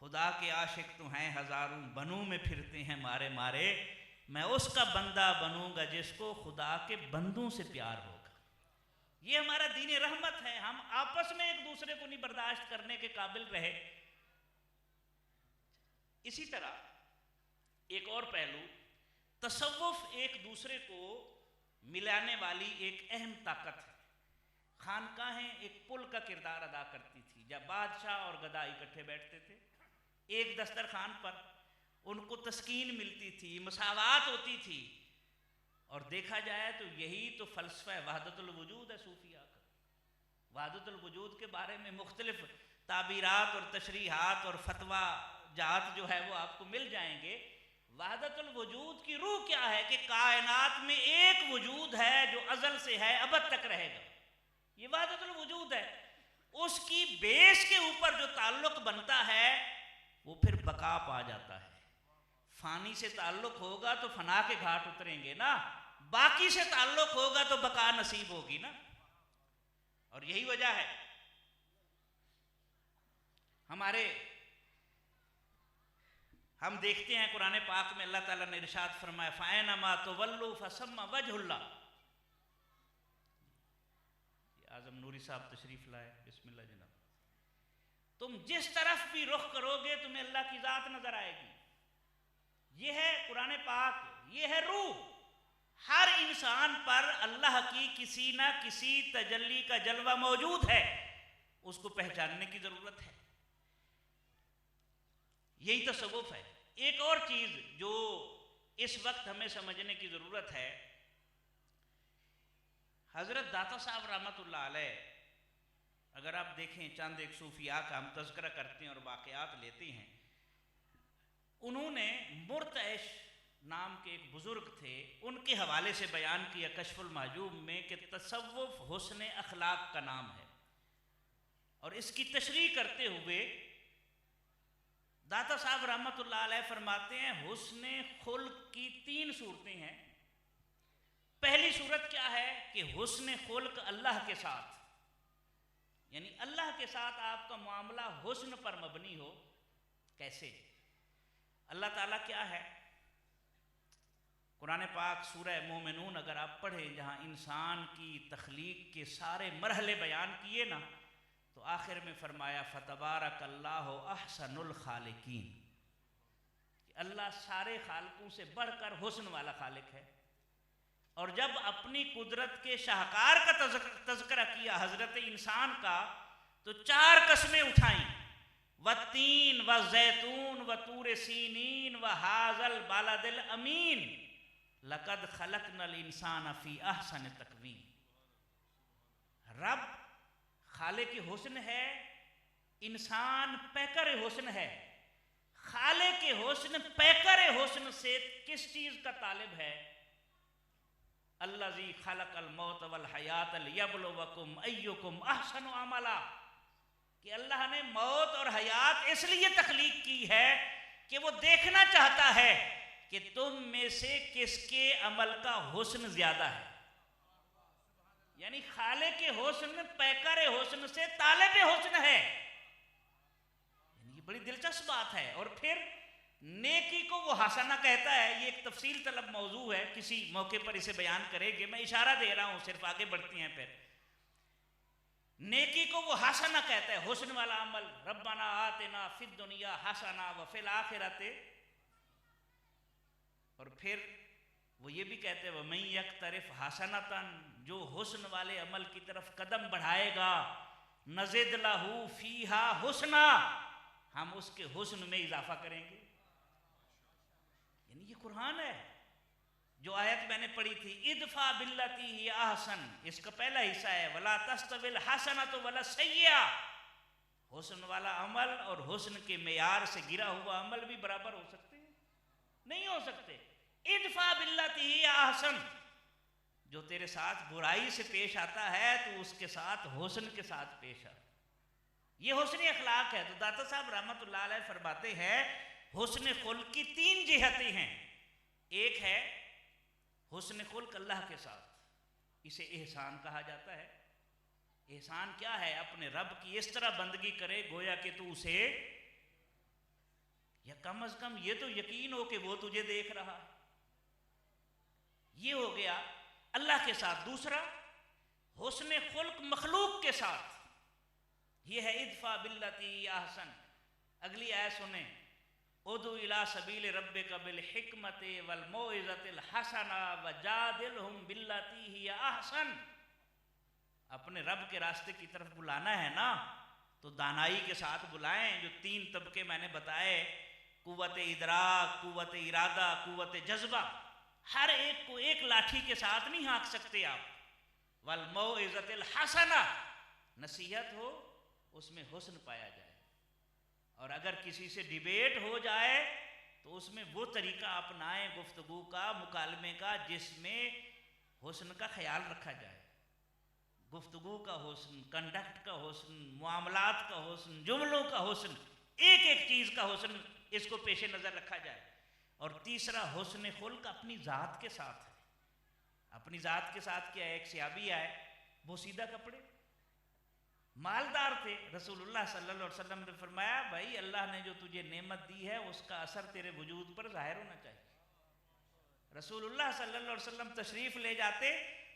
خدا کے عاشق تو ہیں ہزاروں، بنوں میں پھرتے ہیں مارے مارے. میں اس کا بندہ بنوں گا جس کو خدا کے بندوں سے پیار ہوگا. یہ ہمارا دین رحمت ہے. ہم آپس میں ایک دوسرے کو نہیں برداشت کرنے کے قابل رہے. اسی طرح ایک اور پہلو، تصوف ایک دوسرے کو ملانے والی ایک اہم طاقت ہے. خانقاہیں ایک پل کا کردار ادا کرتی تھی. جب بادشاہ اور گدا اکٹھے بیٹھتے تھے ایک دسترخوان پر، ان کو تسکین ملتی تھی، مساوات ہوتی تھی. اور دیکھا جائے تو یہی تو فلسفہ وحدت الوجود ہے صوفیہ کا. وحدت الوجود کے بارے میں مختلف تعبیرات اور تشریحات اور فتویٰ جات جو ہے وہ آپ کو مل جائیں گے. وحدت الوجود کی روح کیا ہے کہ کائنات میں ایک وجود ہے جو ازل سے ہے، ابد تک رہے گا. یہ وحدت الوجود ہے. اس کی بیس کے اوپر جو تعلق بنتا ہے وہ پھر بقا پا جاتا ہے. فانی سے تعلق ہوگا تو فنا کے گھاٹ اتریں گے نا، باقی سے تعلق ہوگا تو بقا نصیب ہوگی نا. اور یہی وجہ ہے ہم دیکھتے ہیں قرآن پاک میں اللہ تعالیٰ نے ارشاد فرمایا فَأَيْنَمَا تُوَلُّوا فَثَمَّ وَجْهُ اللَّهِ. اعظم نوری صاحب تشریف لائے، بسم اللہ جناب. تم جس طرف بھی رخ کرو گے تمہیں اللہ کی ذات نظر آئے گی. یہ ہے قرآن پاک، یہ ہے روح. ہر انسان پر اللہ کی کسی نہ کسی تجلی کا جلوہ موجود ہے، اس کو پہچاننے کی ضرورت ہے. یہی تصوف ہے. ایک اور چیز جو اس وقت ہمیں سمجھنے کی ضرورت ہے، حضرت داتا صاحب رحمۃ اللہ علیہ، اگر آپ دیکھیں چند ایک صوفیاء کا ہم تذکرہ کرتے ہیں اور واقعات لیتے ہیں. انہوں نے مرتعش نام کے ایک بزرگ تھے، ان کے حوالے سے بیان کیا کشف المحجوب میں کہ تصوف حسن اخلاق کا نام ہے. اور اس کی تشریح کرتے ہوئے داتا صاحب رحمۃ اللہ علیہ فرماتے ہیں حسن خلق کی 3 صورتیں ہیں. پہلی صورت کیا ہے کہ حسن خلق اللہ کے ساتھ، یعنی اللہ کے ساتھ آپ کا معاملہ حسن پر مبنی ہو. کیسے؟ اللہ تعالیٰ کیا ہے؟ قرآن پاک سورہ مومنون اگر آپ پڑھیں، جہاں انسان کی تخلیق کے سارے مرحلے بیان کیے نا، تو آخر میں فرمایا فتبارک اللہ احسن الخالقین، کہ اللہ سارے خالقوں سے بڑھ کر حسن والا خالق ہے. اور جب اپنی قدرت کے شاہکار کا تذکرہ کیا حضرت انسان کا، تو 4 قسمیں اٹھائیں، والتین والزیتون وطور سینین وہذا البلد الامین لقد خلقنا الانسان فی احسن تقویم. رب خالق حسن ہے، انسان پیکر حسن ہے. خالق حسن پیکر حسن سے کس چیز کا طالب ہے؟ الذی خلق الموت والحیات لیبلوکم ایکم احسن عملا، کہ اللہ نے موت اور حیات اس لیے تخلیق کی ہے کہ وہ دیکھنا چاہتا ہے کہ تم میں سے کس کے عمل کا حسن زیادہ ہے. یعنی خالق حسن پیکر حسن سے طالب حسن ہے. یعنی یہ بڑی دلچسپ بات ہے. اور پھر نیکی کو وہ حسنہ کہتا ہے. یہ ایک تفصیل طلب موضوع ہے، کسی موقع پر اسے بیان کرے گے، میں اشارہ دے رہا ہوں صرف، آگے بڑھتی ہیں. پھر نیکی کو وہ حسنہ کہتا ہے، حسن والا عمل. ربنا آتنا فی الدنیا حسنہ وفی الآخرۃ. اور پھر وہ یہ بھی کہتے ہیں وَمَن یقترف حسنۃ، جو حسن والے عمل کی طرف قدم بڑھائے گا نزد لہ فیہا حسنا، ہم اس کے حسن میں اضافہ کریں گے. یعنی یہ قرآن ہے. جو آیت میں نے پڑھی تھی ادفع باللتی ہی احسن، اس کا پہلا حصہ ہے ولا تستوی الحسنۃ ولا السیئۃ. حسن والا عمل اور حسن کے معیار سے گرا ہوا عمل بھی برابر ہو سکتے ہیں؟ نہیں ہو سکتے. ادفع باللتی ہی احسن، جو تیرے ساتھ برائی سے پیش آتا ہے تو اس کے ساتھ حسن کے ساتھ پیش آ. یہ حسن اخلاق ہے. تو داتا صاحب رحمۃ اللہ علیہ فرماتے ہیں حسن خلق کی 3 جہتیں ہیں. ایک ہے حسن خلق اللہ کے ساتھ، اسے احسان کہا جاتا ہے. احسان کیا ہے؟ اپنے رب کی اس طرح بندگی کرے گویا کہ تو اسے، یا کم از کم یہ تو یقین ہو کہ وہ تجھے دیکھ رہا ہے. یہ ہو گیا اللہ کے ساتھ. دوسرا حسن خلق مخلوق کے ساتھ، یہ ہے ادفع باللتی احسن. اگلی آیت سنیں، ادعو الی سبیل ربک بالحکمت والموعظۃ الحسنہ وجادلہم باللتی ہی احسن. اپنے رب کے راستے کی طرف بلانا ہے نا، تو دانائی کے ساتھ بلائیں. جو 3 طبقے میں نے بتائے، قوت ادراک، قوت ارادہ، قوت جذبہ، ہر ایک کو ایک لاٹھی کے ساتھ نہیں ہانک سکتے آپ. والموعظۃ الحسنہ، نصیحت ہو اس میں حسن پایا جائے. اور اگر کسی سے ڈیبیٹ ہو جائے تو اس میں وہ طریقہ اپنائیں گفتگو کا، مکالمے کا، جس میں حسن کا خیال رکھا جائے. گفتگو کا حسن، کنڈکٹ کا حسن، معاملات کا حسن، جملوں کا حسن، ایک ایک چیز کا حسن، اس کو پیش نظر رکھا جائے. اور تیسرا حسن خلق اپنی ذات کے ساتھ ہے. اپنی ذات کے ساتھ کیا ہے؟ ایک صحابی آئے، بوسیدہ کپڑے، مالدار تھے. رسول اللہ صلی اللہ علیہ وسلم نے فرمایا بھائی اللہ نے جو تجھے نعمت دی ہے اس کا اثر تیرے وجود پر ظاہر ہونا چاہیے. رسول اللہ صلی اللہ علیہ وسلم تشریف لے جاتے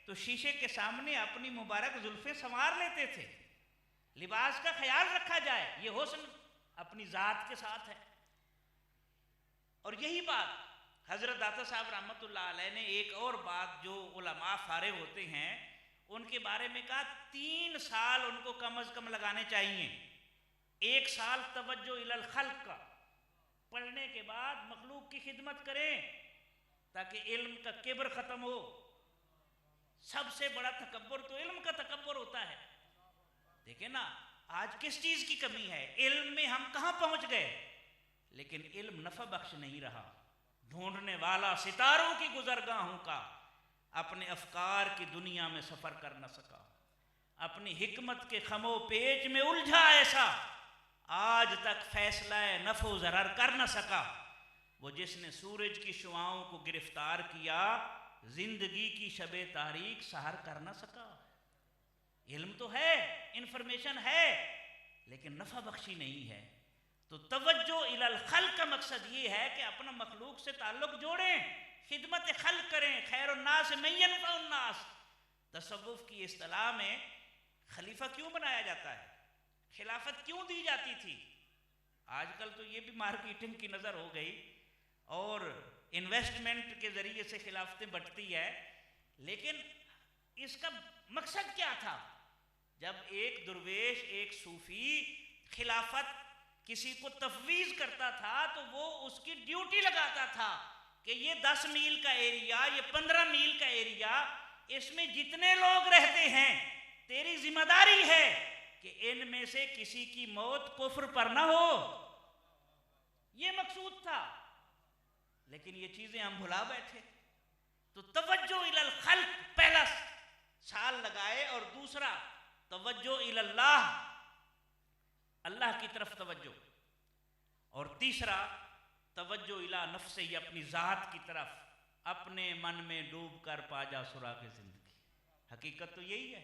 تو شیشے کے سامنے اپنی مبارک زلفیں سنوار لیتے تھے. لباس کا خیال رکھا جائے، یہ حسن اپنی ذات کے ساتھ ہے. اور یہی بات حضرت داتا صاحب رحمۃ اللہ علیہ نے ایک اور بات، جو علماء فارغ ہوتے ہیں ان کے بارے میں کہا 3 سال ان کو کم از کم لگانے چاہیے. 1 سال توجہ الی الخلق کا، پڑھنے کے بعد مخلوق کی خدمت کریں تاکہ علم کا کبر ختم ہو. سب سے بڑا تکبر تو علم کا تکبر ہوتا ہے. دیکھیں نا آج کس چیز کی کمی ہے؟ علم میں ہم کہاں پہنچ گئے، لیکن علم نفع بخش نہیں رہا. ڈھونڈنے والا ستاروں کی گزرگاہوں کا اپنے افکار کی دنیا میں سفر کر نہ سکا. اپنی حکمت کے خم و پیچ میں الجھا ایسا آج تک فیصلہ نفع و ضرر کر نہ سکا، وہ جس نے سورج کی شعاؤں کو گرفتار کیا زندگی کی شب تاریک سحر کر نہ سکا۔ علم تو ہے، انفارمیشن ہے، لیکن نفع بخشی نہیں ہے۔ تو توجہ الی الخلق کا مقصد یہ ہے کہ اپنا مخلوق سے تعلق جوڑیں، خدمت خلق کریں، خیر الناس من ینفع الناس۔ تصوف کی اصطلاح میں خلیفہ کیوں بنایا جاتا ہے، خلافت کیوں دی جاتی تھی؟ آج کل تو یہ بھی مارکیٹنگ کی نظر ہو گئی اور انویسٹمنٹ کے ذریعے سے خلافتیں بٹتی ہے، لیکن اس کا مقصد کیا تھا؟ جب ایک درویش، ایک صوفی خلافت کسی کو تفویض کرتا تھا تو وہ اس کی ڈیوٹی لگاتا تھا کہ یہ 10 میل کا ایریا، یہ 15 میل کا ایریا، اس میں جتنے لوگ رہتے ہیں تیری ذمہ داری ہے کہ ان میں سے کسی کی موت کفر پر نہ ہو۔ یہ مقصود تھا، لیکن یہ چیزیں ہم بھلا بیٹھے۔ تو توجہ الی الخلق پہلا سال لگائے، اور دوسرا توجہ الی اللہ، اللہ کی طرف توجہ، اور تیسرا توجہ الی نفس، یہ اپنی ذات کی طرف، اپنے من میں ڈوب کر پا جا سراغ زندگی۔ حقیقت تو یہی ہے،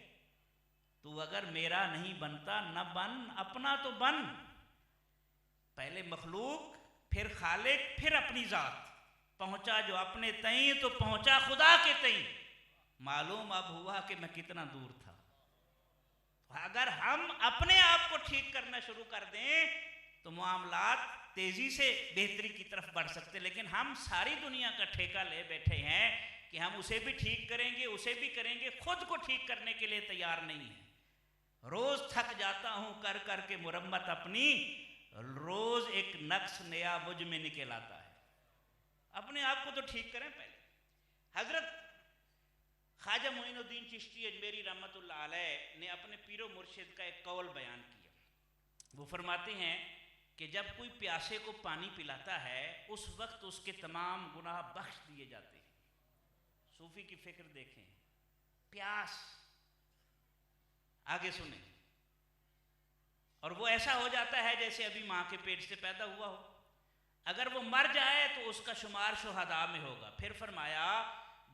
تو اگر میرا نہیں بنتا نہ بن، اپنا تو بن۔ پہلے مخلوق، پھر خالق، پھر اپنی ذات۔ پہنچا جو اپنے تئیں تو پہنچا خدا کے تئیں۔ معلوم اب ہوا کہ میں کتنا دور تھا۔ اگر ہم اپنے آپ کو ٹھیک کرنا شروع کر دیں تو معاملات تیزی سے بہتری کی طرف بڑھ سکتے، لیکن ہم ساری دنیا کا ٹھیکہ لے بیٹھے ہیں کہ ہم اسے بھی ٹھیک کریں گے، اسے بھی کریں گے، خود کو ٹھیک کرنے کے لیے تیار نہیں ہیں۔ روز تھک جاتا ہوں کر کر کے مرمت اپنی، روز ایک نقص نیا مجھ میں نکل آتا ہے۔ اپنے آپ کو تو ٹھیک کریں پہلے۔ حضرت خواجہ معین الدین چشتی اجمیری رحمۃ اللہ علیہ نے اپنے پیر و مرشد کا ایک قول بیان کیا۔ وہ فرماتے ہیں کہ جب کوئی پیاسے کو پانی پلاتا ہے اس وقت اس کے تمام گناہ بخش دیے جاتے ہیں۔ صوفی کی فکر دیکھیں، پیاس، آگے سنیں، اور وہ ایسا ہو جاتا ہے جیسے ابھی ماں کے پیٹ سے پیدا ہوا ہو۔ اگر وہ مر جائے تو اس کا شمار شہداء میں ہوگا۔ پھر فرمایا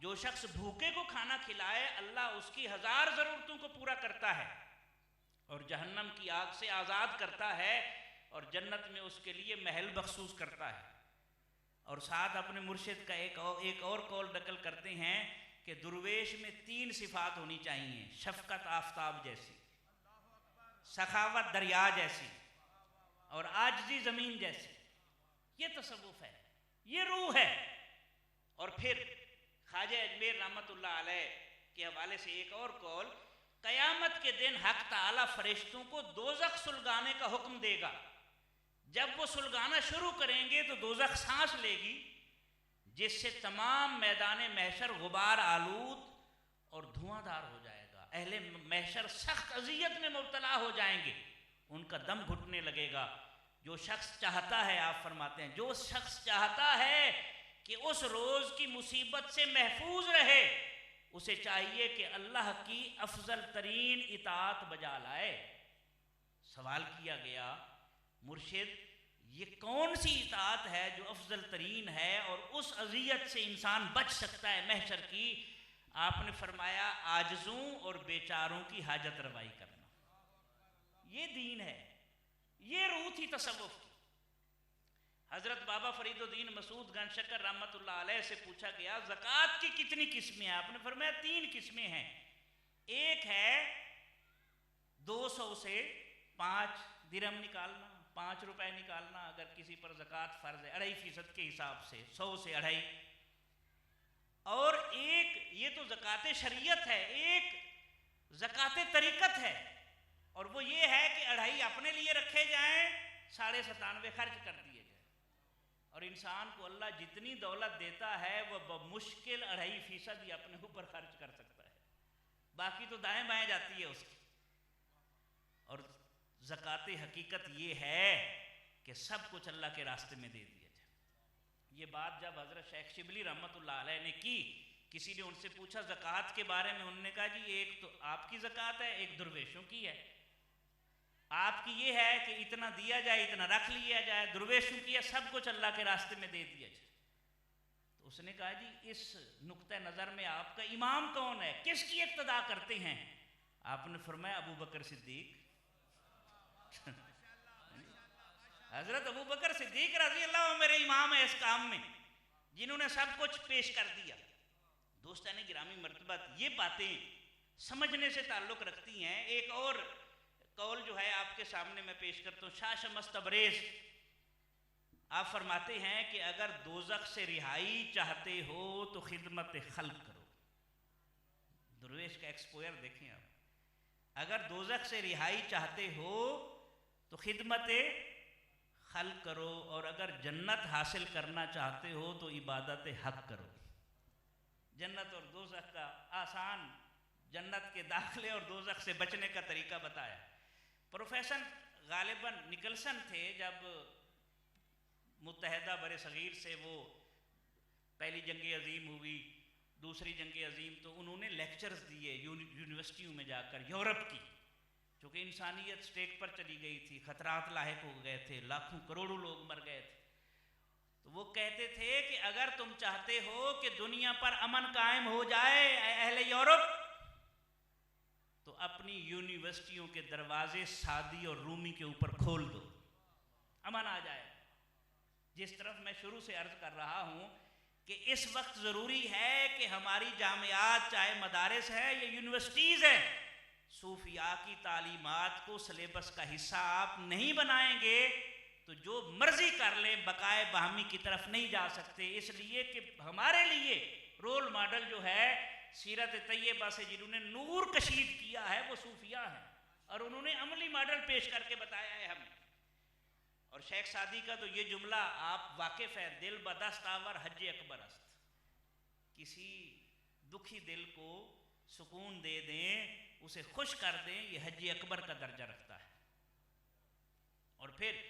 جو شخص بھوکے کو کھانا کھلائے اللہ اس کی 1000 ضرورتوں کو پورا کرتا ہے اور جہنم کی آگ سے آزاد کرتا ہے اور جنت میں اس کے لیے محل مخصوص کرتا ہے۔ اور ساتھ اپنے مرشد کا ایک اور قول نقل کرتے ہیں کہ درویش میں 3 صفات ہونی چاہیے: شفقت آفتاب جیسی، سخاوت دریا جیسی، اور عاجزی زمین جیسی۔ یہ تصوف ہے، یہ روح ہے۔ اور پھر خواجہ اجمیر رحمۃ اللہ علیہ کے حوالے سے ایک اور قول: قیامت کے دن حق تعالی فرشتوں کو دوزخ سلگانے کا حکم دے گا۔ جب وہ سلگانا شروع کریں گے تو دوزخ سانس لے گی، جس سے تمام میدان محشر غبار آلود اور دھواں دار ہو جائے گا۔ اہل محشر سخت اذیت میں مبتلا ہو جائیں گے، ان کا دم گھٹنے لگے گا۔ جو شخص چاہتا ہے، آپ فرماتے ہیں، جو شخص چاہتا ہے کہ اس روز کی مصیبت سے محفوظ رہے، اسے چاہیے کہ اللہ کی افضل ترین اطاعت بجا لائے۔ سوال کیا گیا، مرشد یہ کون سی اطاعت ہے جو افضل ترین ہے اور اس اذیت سے انسان بچ سکتا ہے محشر کی؟ آپ نے فرمایا عاجزوں اور بیچاروں کی حاجت روائی کرنا۔ یہ دین ہے، یہ روح تھی تصوف کی۔ حضرت بابا فرید الدین مسعود گنج شکر رحمۃ اللہ علیہ سے پوچھا گیا زکوٰۃ کی کتنی قسمیں ہیں؟ آپ نے فرمایا 3 قسمیں ہیں۔ ایک ہے 200 سے 5 درہم نکالنا، 5 روپے نکالنا، اگر کسی پر زکوٰۃ فرض ہے 2.5% کے حساب سے، 100 سے 2.5۔ اور ایک یہ تو زکوٰۃ شریعت ہے، ایک زکوٰۃ طریقت ہے، اور وہ یہ ہے کہ 2.5 اپنے لیے رکھے جائیں، 97.5 خرچ کر دیے جائیں۔ اور انسان کو اللہ جتنی دولت دیتا ہے وہ بمشکل 2.5% ہی اپنے اوپر خرچ کر سکتا ہے، باقی تو دائیں بائیں جاتی ہے اس کی۔ اور زکوٰۃ حقیقت یہ ہے کہ سب کچھ اللہ کے راستے میں دے دیا جائے۔ یہ بات جب حضرت شیخ شبلی رحمۃ اللہ علیہ نے کی، کسی نے ان سے پوچھا زکوٰۃ کے بارے میں، انہوں نے کہا جی ایک تو آپ کی زکوٰۃ ہے، ایک درویشوں کی ہے۔ آپ کی یہ ہے کہ اتنا دیا جائے، اتنا رکھ لیا جائے، درویشوں کیا سب کچھ اللہ کے راستے میں دے دیا جائے۔ تو اس نے کہا جی اس نقطہ نظر میں آپ کا امام کون ہے، کس کی اقتدا کرتے ہیں؟ آپ نے فرمایا ابو بکر صدیق۔ حضرت ابو بکر صدیق رضی اللہ عنہ میرے امام ہے اس کام میں، جنہوں نے سب کچھ پیش کر دیا۔ دوستان گرامی مرتبہ یہ باتیں سمجھنے سے تعلق رکھتی ہیں۔ ایک اور قول جو ہے آپ کے سامنے میں پیش کرتا ہوں، شاہ شمس تبریز آپ فرماتے ہیں کہ اگر دوزخ سے رہائی چاہتے ہو تو خدمت خلق کرو۔ درویش کا ایکسپوئر دیکھیں آپ، اگر دوزخ سے رہائی چاہتے ہو تو خدمت خلق کرو، اور اگر جنت حاصل کرنا چاہتے ہو تو عبادت حق کرو۔ جنت اور دوزخ کا آسان، جنت کے داخلے اور دوزخ سے بچنے کا طریقہ بتایا۔ پروفیسر غالباً نکلسن تھے، جب متحدہ برِ صغیر سے وہ پہلی جنگ عظیم ہوئی، دوسری جنگ عظیم، تو انہوں نے لیکچرز دیے یونیورسٹیوں میں جا کر یورپ کی، چونکہ انسانیت سٹیک پر چلی گئی تھی، خطرات لاحق ہو گئے تھے، لاکھوں کروڑوں لوگ مر گئے تھے۔ تو وہ کہتے تھے کہ اگر تم چاہتے ہو کہ دنیا پر امن قائم ہو جائے اے اہل یورپ، تو اپنی یونیورسٹیوں کے دروازے سعدی اور رومی کے اوپر کھول دو، امن آ جائے۔ جس طرف میں شروع سے عرض کر رہا ہوں کہ اس وقت ضروری ہے کہ ہماری جامعات، چاہے مدارس ہیں یا یونیورسٹیز ہیں، صوفیاء کی تعلیمات کو سلیبس کا حصہ آپ نہیں بنائیں گے تو جو مرضی کر لیں بقائے باہمی کی طرف نہیں جا سکتے۔ اس لیے کہ ہمارے لیے رول ماڈل جو ہے سیرت طیبہ سے جنہوں نے نور کشید کیا ہے وہ صوفیاء ہیں، اور انہوں نے عملی ماڈل پیش کر کے بتایا ہے ہمیں۔ اور شیخ سعدی کا تو یہ جملہ آپ واقف ہے، دل بدست آور حج اکبر است، کسی دکھی دل کو سکون دے دیں، اسے خوش کر دیں، یہ حج اکبر کا درجہ رکھتا ہے۔ اور پھر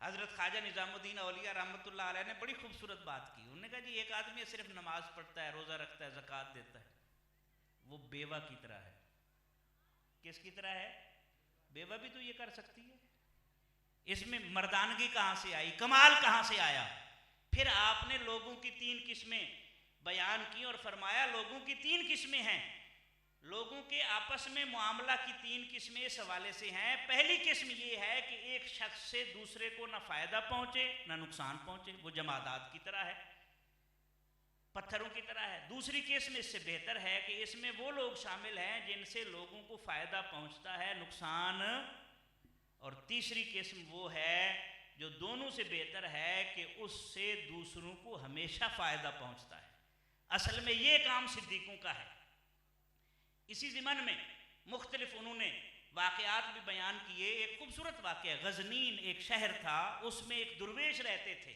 حضرت خواجہ نظام الدین اولیاء رحمۃ اللہ علیہ نے بڑی خوبصورت بات کی، انہوں نے کہا جی ایک آدمی صرف نماز پڑھتا ہے، روزہ رکھتا ہے، زکوٰۃ دیتا ہے، وہ بیوہ کی طرح ہے۔ کس کی طرح ہے؟ بیوہ بھی تو یہ کر سکتی ہے۔ اس میں مردانگی کہاں سے آئی، کمال کہاں سے آیا؟ پھر آپ نے لوگوں کی 3 قسمیں بیان کی اور فرمایا لوگوں کی 3 قسمیں ہیں، لوگوں کے آپس میں معاملہ کی 3 قسمیں اس حوالے سے ہیں۔ پہلی قسم یہ ہے کہ ایک شخص سے دوسرے کو نہ فائدہ پہنچے نہ نقصان پہنچے، وہ جمادات کی طرح ہے، پتھروں کی طرح ہے۔ دوسری قسم اس سے بہتر ہے کہ اس میں وہ لوگ شامل ہیں جن سے لوگوں کو فائدہ پہنچتا ہے، نقصان، اور تیسری قسم وہ ہے جو دونوں سے بہتر ہے کہ اس سے دوسروں کو ہمیشہ فائدہ پہنچتا ہے۔ اصل میں یہ کام صدیقوں کا ہے۔ اسی ضمن میں مختلف انہوں نے واقعات بھی بیان کیے۔ ایک خوبصورت واقعہ، غزنین ایک شہر تھا، اس میں ایک درویش رہتے تھے،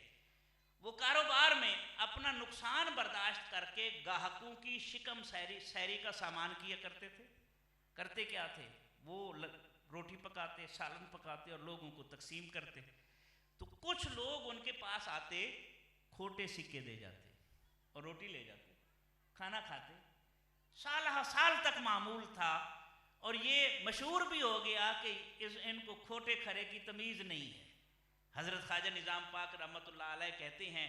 وہ کاروبار میں اپنا نقصان برداشت کر کے گاہکوں کی شکم سیری کا سامان کیا کرتے تھے۔ کرتے کیا تھے؟ وہ روٹی پکاتے، سالن پکاتے اور لوگوں کو تقسیم کرتے۔ تو کچھ لوگ ان کے پاس آتے، کھوٹے سکے دے جاتے اور روٹی لے جاتے، کھانا کھاتے۔ سال تک معمول تھا، اور یہ مشہور بھی ہو گیا کہ ان کو کھوٹے کھرے کی تمیز نہیں ہے۔ حضرت خواجہ نظام پاک رحمۃ اللہ علیہ کہتے ہیں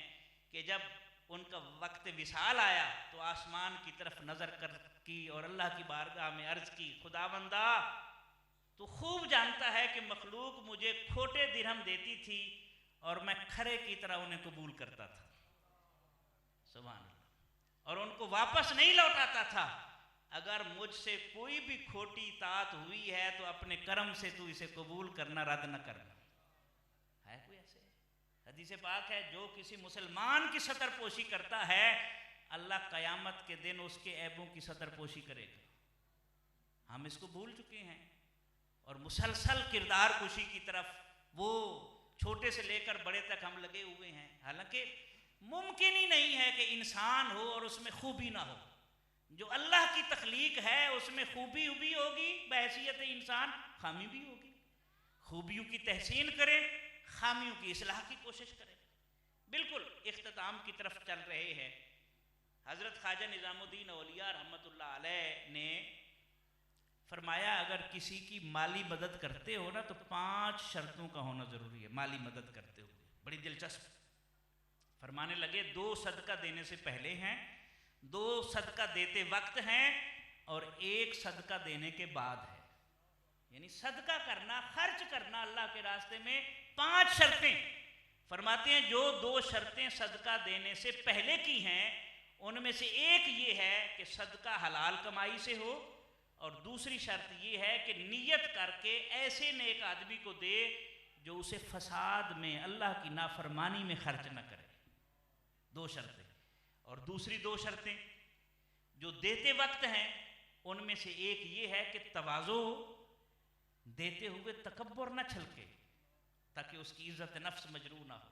کہ جب ان کا وقت وصال آیا تو آسمان کی طرف نظر کی اور اللہ کی بارگاہ میں عرض کی، خداوندہ تو خوب جانتا ہے کہ مخلوق مجھے کھوٹے درہم دیتی تھی اور میں کھرے کی طرح انہیں قبول کرتا تھا، سبحان اللہ، اور ان کو واپس نہیں لوٹاتا تھا۔ اگر مجھ سے کوئی بھی کھوٹی اطاعت ہوئی ہے تو اپنے کرم سے تو اسے قبول کرنا، رد نہ کرنا۔ ہے کوئی ایسے؟ حدیث پاک ہے جو کسی مسلمان کی ستر پوشی کرتا ہے اللہ قیامت کے دن اس کے عیبوں کی ستر پوشی کرے گا۔ ہم اس کو بھول چکے ہیں اور مسلسل کردار کشی کی طرف، وہ چھوٹے سے لے کر بڑے تک ہم لگے ہوئے ہیں، حالانکہ ممکن ہی نہیں ہے کہ انسان ہو اور اس میں خوبی نہ ہو۔ جو اللہ کی تخلیق ہے اس میں خوبی بھی ہوگی، بحیثیت انسان خامی بھی ہوگی۔ خوبیوں کی تحسین کرے، خامیوں کی اصلاح کی کوشش کرے۔ بالکل اختتام کی طرف چل رہے ہیں۔ حضرت خواجہ نظام الدین اولیاء رحمۃ اللہ علیہ نے فرمایا اگر کسی کی مالی مدد کرتے ہو نا تو 5 شرطوں کا ہونا ضروری ہے مالی مدد کرتے ہوئے. بڑی دلچسپ. فرمانے لگے 2 صدقہ دینے سے پہلے ہیں, 2 صدقہ دیتے وقت ہیں, اور 1 صدقہ دینے کے بعد ہے. یعنی صدقہ کرنا, خرچ کرنا اللہ کے راستے میں 5 شرطیں. فرماتے ہیں جو 2 شرطیں صدقہ دینے سے پہلے کی ہیں ان میں سے ایک یہ ہے کہ صدقہ حلال کمائی سے ہو, اور دوسری شرط یہ ہے کہ نیت کر کے ایسے نیک آدمی کو دے جو اسے فساد میں, اللہ کی نافرمانی میں خرچ نہ کرے. 2 شرطیں. اور دوسری 2 شرطیں جو دیتے وقت ہیں ان میں سے ایک یہ ہے کہ تواضع ہو, دیتے ہوئے تکبر نہ چھلکے تاکہ اس کی عزت نفس مجروح نہ ہو.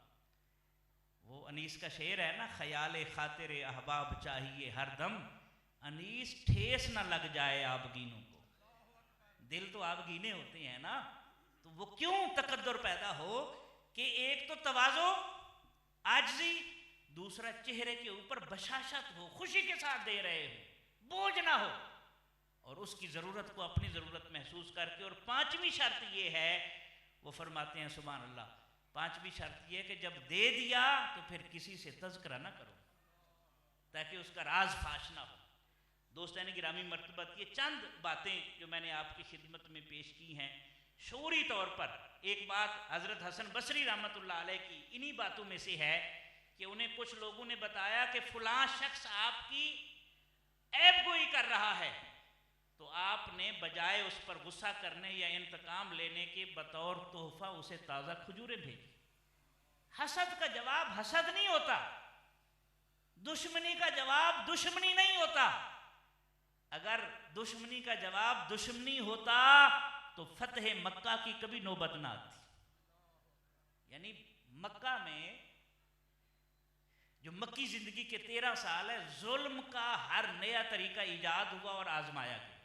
وہ انیس کا شعر ہے نا, خیال خاطر احباب چاہیے ہر دم, انیس ٹھیس نہ لگ جائے آبگینوں کو. دل تو آبگینے ہوتے ہیں نا, تو وہ کیوں تقدر پیدا ہو کہ ایک تو تواضع, عاجزی, دوسرا چہرے کے اوپر بشاشت ہو, خوشی کے ساتھ دے رہے ہو, بوجھ نہ ہو, اور اس کی ضرورت کو اپنی ضرورت محسوس کر کے. اور 5ویں شرط یہ ہے, وہ فرماتے ہیں سبحان اللہ, 5ویں شرط یہ کہ جب دے دیا تو پھر کسی سے تذکرہ نہ کرو تاکہ اس کا راز فاش نہ ہو. دوستان گرامی مرتبہ, یہ چند باتیں جو میں نے آپ کی خدمت میں پیش کی ہیں شعوری طور پر. ایک بات حضرت حسن بصری رحمۃ اللہ علیہ کی انہی باتوں میں سے ہے کہ انہیں کچھ لوگوں نے بتایا کہ فلاں شخص آپ کی عیب گوئی کر رہا ہے, تو آپ نے بجائے اس پر غصہ کرنے یا انتقام لینے کے بطور تحفہ اسے تازہ کھجوریں بھیجی. حسد کا جواب حسد نہیں ہوتا, دشمنی کا جواب دشمنی نہیں ہوتا. اگر دشمنی کا جواب دشمنی ہوتا تو فتح مکہ کی کبھی نوبت نہ آتی. یعنی مکہ میں جو مکی زندگی کے 13 سال ہے, ظلم کا ہر نیا طریقہ ایجاد ہوا اور آزمایا گیا.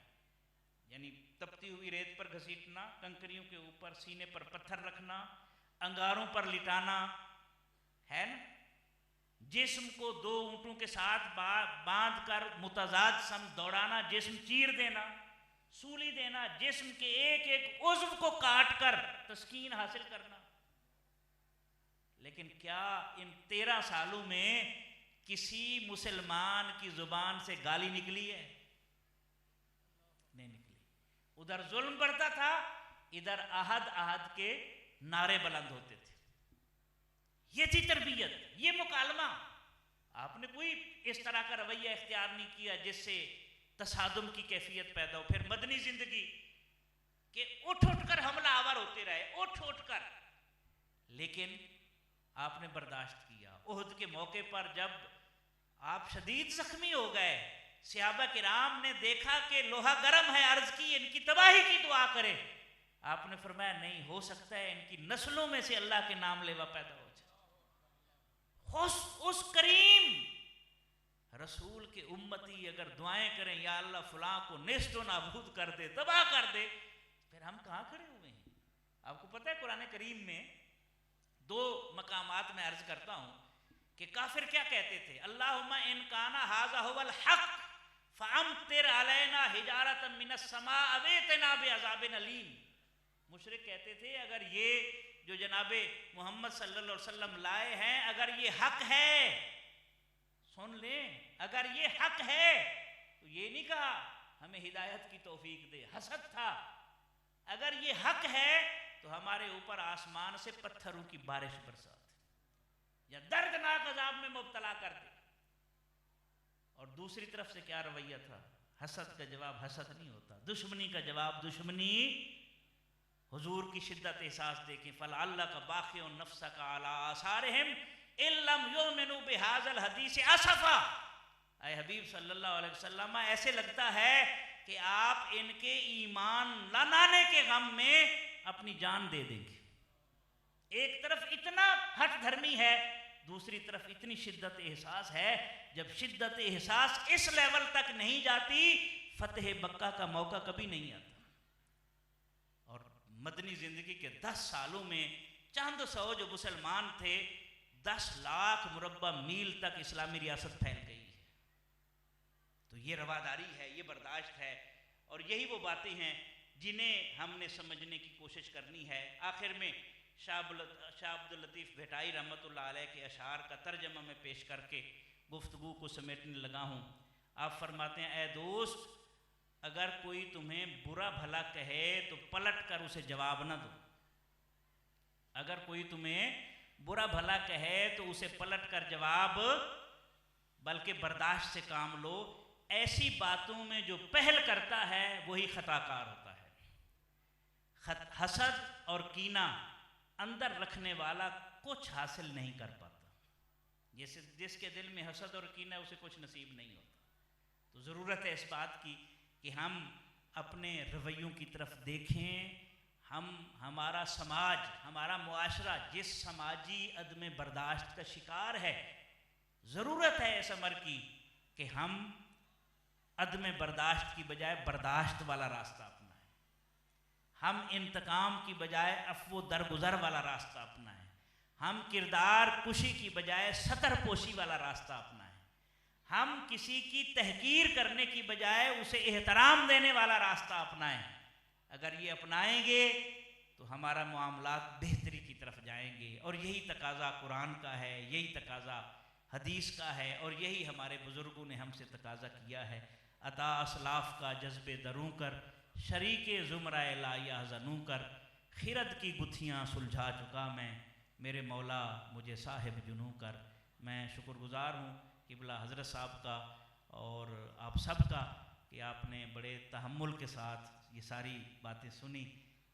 یعنی تپتی ہوئی ریت پر گھسیٹنا, کنکریوں کے اوپر سینے پر پتھر رکھنا, انگاروں پر لٹانا ہے نا, جسم کو 2 اونٹوں کے ساتھ باندھ کر متضاد سمت دوڑانا, جسم چیر دینا, سولی دینا, جسم کے ایک ایک عضو کو کاٹ کر تسکین حاصل کرنا. لیکن کیا ان 13 سالوں میں کسی مسلمان کی زبان سے گالی نکلی ہے؟ نہیں نکلی. ادھر ظلم بڑھتا تھا, ادھر عہد کے نعرے بلند ہوتے تھے. یہ تھی تربیت, یہ مکالمہ. آپ نے کوئی اس طرح کا رویہ اختیار نہیں کیا جس سے تصادم کی کیفیت پیدا ہو. پھر مدنی زندگی کہ اٹھ کر حملہ آور ہوتے رہے, اٹھ کر, لیکن آپ نے برداشت کیا. احد کے موقع پر جب آپ شدید زخمی ہو گئے, صحابہ کرام نے دیکھا کہ لوہا گرم ہے, عرض کی ان کی تباہی کی دعا کرے. آپ نے فرمایا نہیں, ہو سکتا ہے ان کی نسلوں میں سے اللہ کے نام لیوا پیدا ہو جائے. اس کریم رسول کے امتی اگر دعائیں کریں یا اللہ فلاں کو نیست و نابود کر دے, تباہ کر دے, پھر ہم کہاں کھڑے ہوئے ہیں؟ آپ کو پتہ ہے قرآن کریم میں 2 مقامات میں عرض کرتا ہوں کہ کافر کیا کہتے تھے, اللہم ان کانا ھذا ھو الحق فامطر علینا حجارۃ من السماء او ائتنا بعذاب الیم. مشرک کہتے تھے اگر یہ جو جناب محمد صلی اللہ علیہ وسلم لائے ہیں اگر یہ حق ہے, سن لیں, اگر یہ حق ہے تو یہ نہیں کہا ہمیں ہدایت کی توفیق دے, حسد تھا. اگر یہ حق ہے تو ہمارے اوپر آسمان سے پتھروں کی بارش برسات یا دردناک عذاب میں مبتلا کر دے. اور دوسری طرف سے کیا رویہ تھا, حسد کا جواب حسد نہیں ہوتا, دشمنی کا جواب دشمنی. حضور کی شدت احساس دیکھیں, فَلَعَلَّكَ بَاخِعٌ نَفْسَكَ عَلَىٰ آثَارِهِمْ إِن لَّمْ يُؤْمِنُوا بِهَٰذَا الْحَدِيثِ أَسَفًا. اے حبیب صلی اللہ علیہ وسلم, ایسے لگتا ہے کہ آپ ان کے ایمان لانے کے غم میں اپنی جان دے دیں گے. ایک طرف اتنا ہٹ دھرمی ہے, دوسری طرف اتنی شدت احساس ہے. جب شدت احساس اس لیول تک نہیں جاتی, فتح مکہ کا موقع کبھی نہیں آتا. اور مدنی زندگی کے 10 سالوں میں چند سو جو مسلمان تھے, 10 لاکھ مربع میل تک اسلامی ریاست پھیل گئی ہے. تو یہ رواداری ہے, یہ برداشت ہے. اور یہی وہ باتیں ہیں جنہیں ہم نے سمجھنے کی کوشش کرنی ہے۔ آخر میں شاہ عبد اللطیف بھٹائی رحمۃ اللہ علیہ کے اشعار کا ترجمہ میں پیش کر کے گفتگو کو سمیٹنے لگا ہوں۔ آپ فرماتے ہیں اے دوست، اگر کوئی تمہیں برا بھلا کہے تو پلٹ کر اسے جواب نہ دو۔ اگر کوئی تمہیں برا بھلا کہے تو اسے پلٹ کر جواب، بلکہ برداشت سے کام لو۔ ایسی باتوں میں جو پہل کرتا ہے وہی خطا کار ہوتا ہے۔ حسد اور کینہ اندر رکھنے والا کچھ حاصل نہیں کر پاتا۔ جس کے دل میں حسد اور کینہ اسے کچھ نصیب نہیں ہوتا۔ تو ضرورت ہے اس بات کی کہ ہم اپنے رویوں کی طرف دیکھیں۔ ہمارا سماج، ہمارا معاشرہ جس سماجی عدم برداشت کا شکار ہے، ضرورت ہے اس امر کی کہ ہم عدم برداشت کی بجائے برداشت والا راستہ اپنائیں۔ ہم انتقام کی بجائے عفو درگزر والا راستہ اپنائیں۔ ہم کردار کشی کی بجائے ستر پوشی والا راستہ اپنائیں۔ ہم کسی کی تحقیر کرنے کی بجائے اسے احترام دینے والا راستہ اپنائیں۔ اگر یہ اپنائیں گے تو ہمارا معاملات بہتری کی طرف جائیں گے، اور یہی تقاضا قرآن کا ہے، یہی تقاضا حدیث کا ہے، اور یہی ہمارے بزرگوں نے ہم سے تقاضا کیا ہے۔ عطا اسلاف کا جذب دروں کر، شریک زمرہ لا زنوں کر، خرد کی گتھیاں سلجھا چکا میں، میرے مولا مجھے صاحب جنوں کر۔ میں شکر گزار ہوں قبلہ حضرت صاحب کا اور آپ سب کا کہ آپ نے بڑے تحمل کے ساتھ یہ ساری باتیں سنی،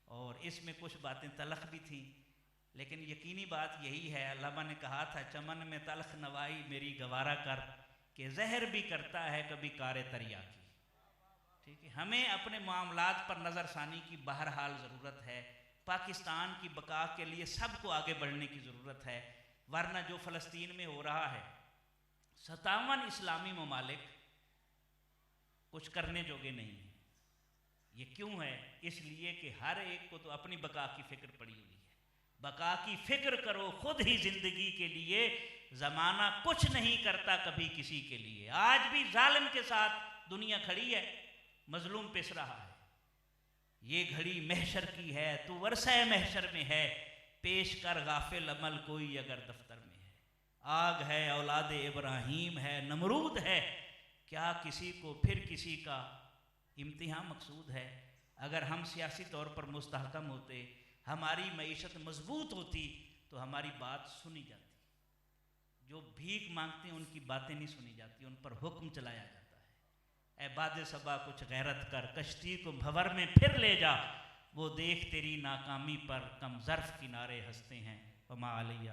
اور اس میں کچھ باتیں تلخ بھی تھیں، لیکن یقینی بات یہی ہے، علامہ نے کہا تھا چمن میں تلخ نوائی میری گوارا کر، کہ زہر بھی کرتا ہے کبھی کار تریا کی۔ ٹھیک ہے، ہمیں اپنے معاملات پر نظر ثانی کی بہرحال ضرورت ہے۔ پاکستان کی بقا کے لیے سب کو آگے بڑھنے کی ضرورت ہے، ورنہ جو فلسطین میں ہو رہا ہے، 57 اسلامی ممالک کچھ کرنے جوگے نہیں ہیں۔ یہ کیوں ہے؟ اس لیے کہ ہر ایک کو تو اپنی بقا کی فکر پڑی ہوئی ہے۔ بقا کی فکر کرو خود ہی زندگی کے لیے، زمانہ کچھ نہیں کرتا کبھی کسی کے لیے۔ آج بھی ظالم کے ساتھ دنیا کھڑی ہے، مظلوم پس رہا ہے۔ یہ گھڑی محشر کی ہے، تو ورثہ محشر میں ہے، پیش کر غافل عمل کوئی اگر دفتر میں ہے۔ آگ ہے اولاد ابراہیم ہے، نمرود ہے، کیا کسی کو پھر کسی کا امتحان مقصود ہے۔ اگر ہم سیاسی طور پر مستحکم ہوتے، ہماری معیشت مضبوط ہوتی، تو ہماری بات سنی جاتی۔ جو بھیک مانگتے ہیں ان کی باتیں نہیں سنی جاتی، ان پر حکم چلایا جاتا ہے۔ اے باد صبا کچھ غیرت کر، کشتی کو بھور میں پھر لے جا، وہ دیکھ تیری ناکامی پر کم ظرف کنارے ہنستے ہیں۔ وما علیہ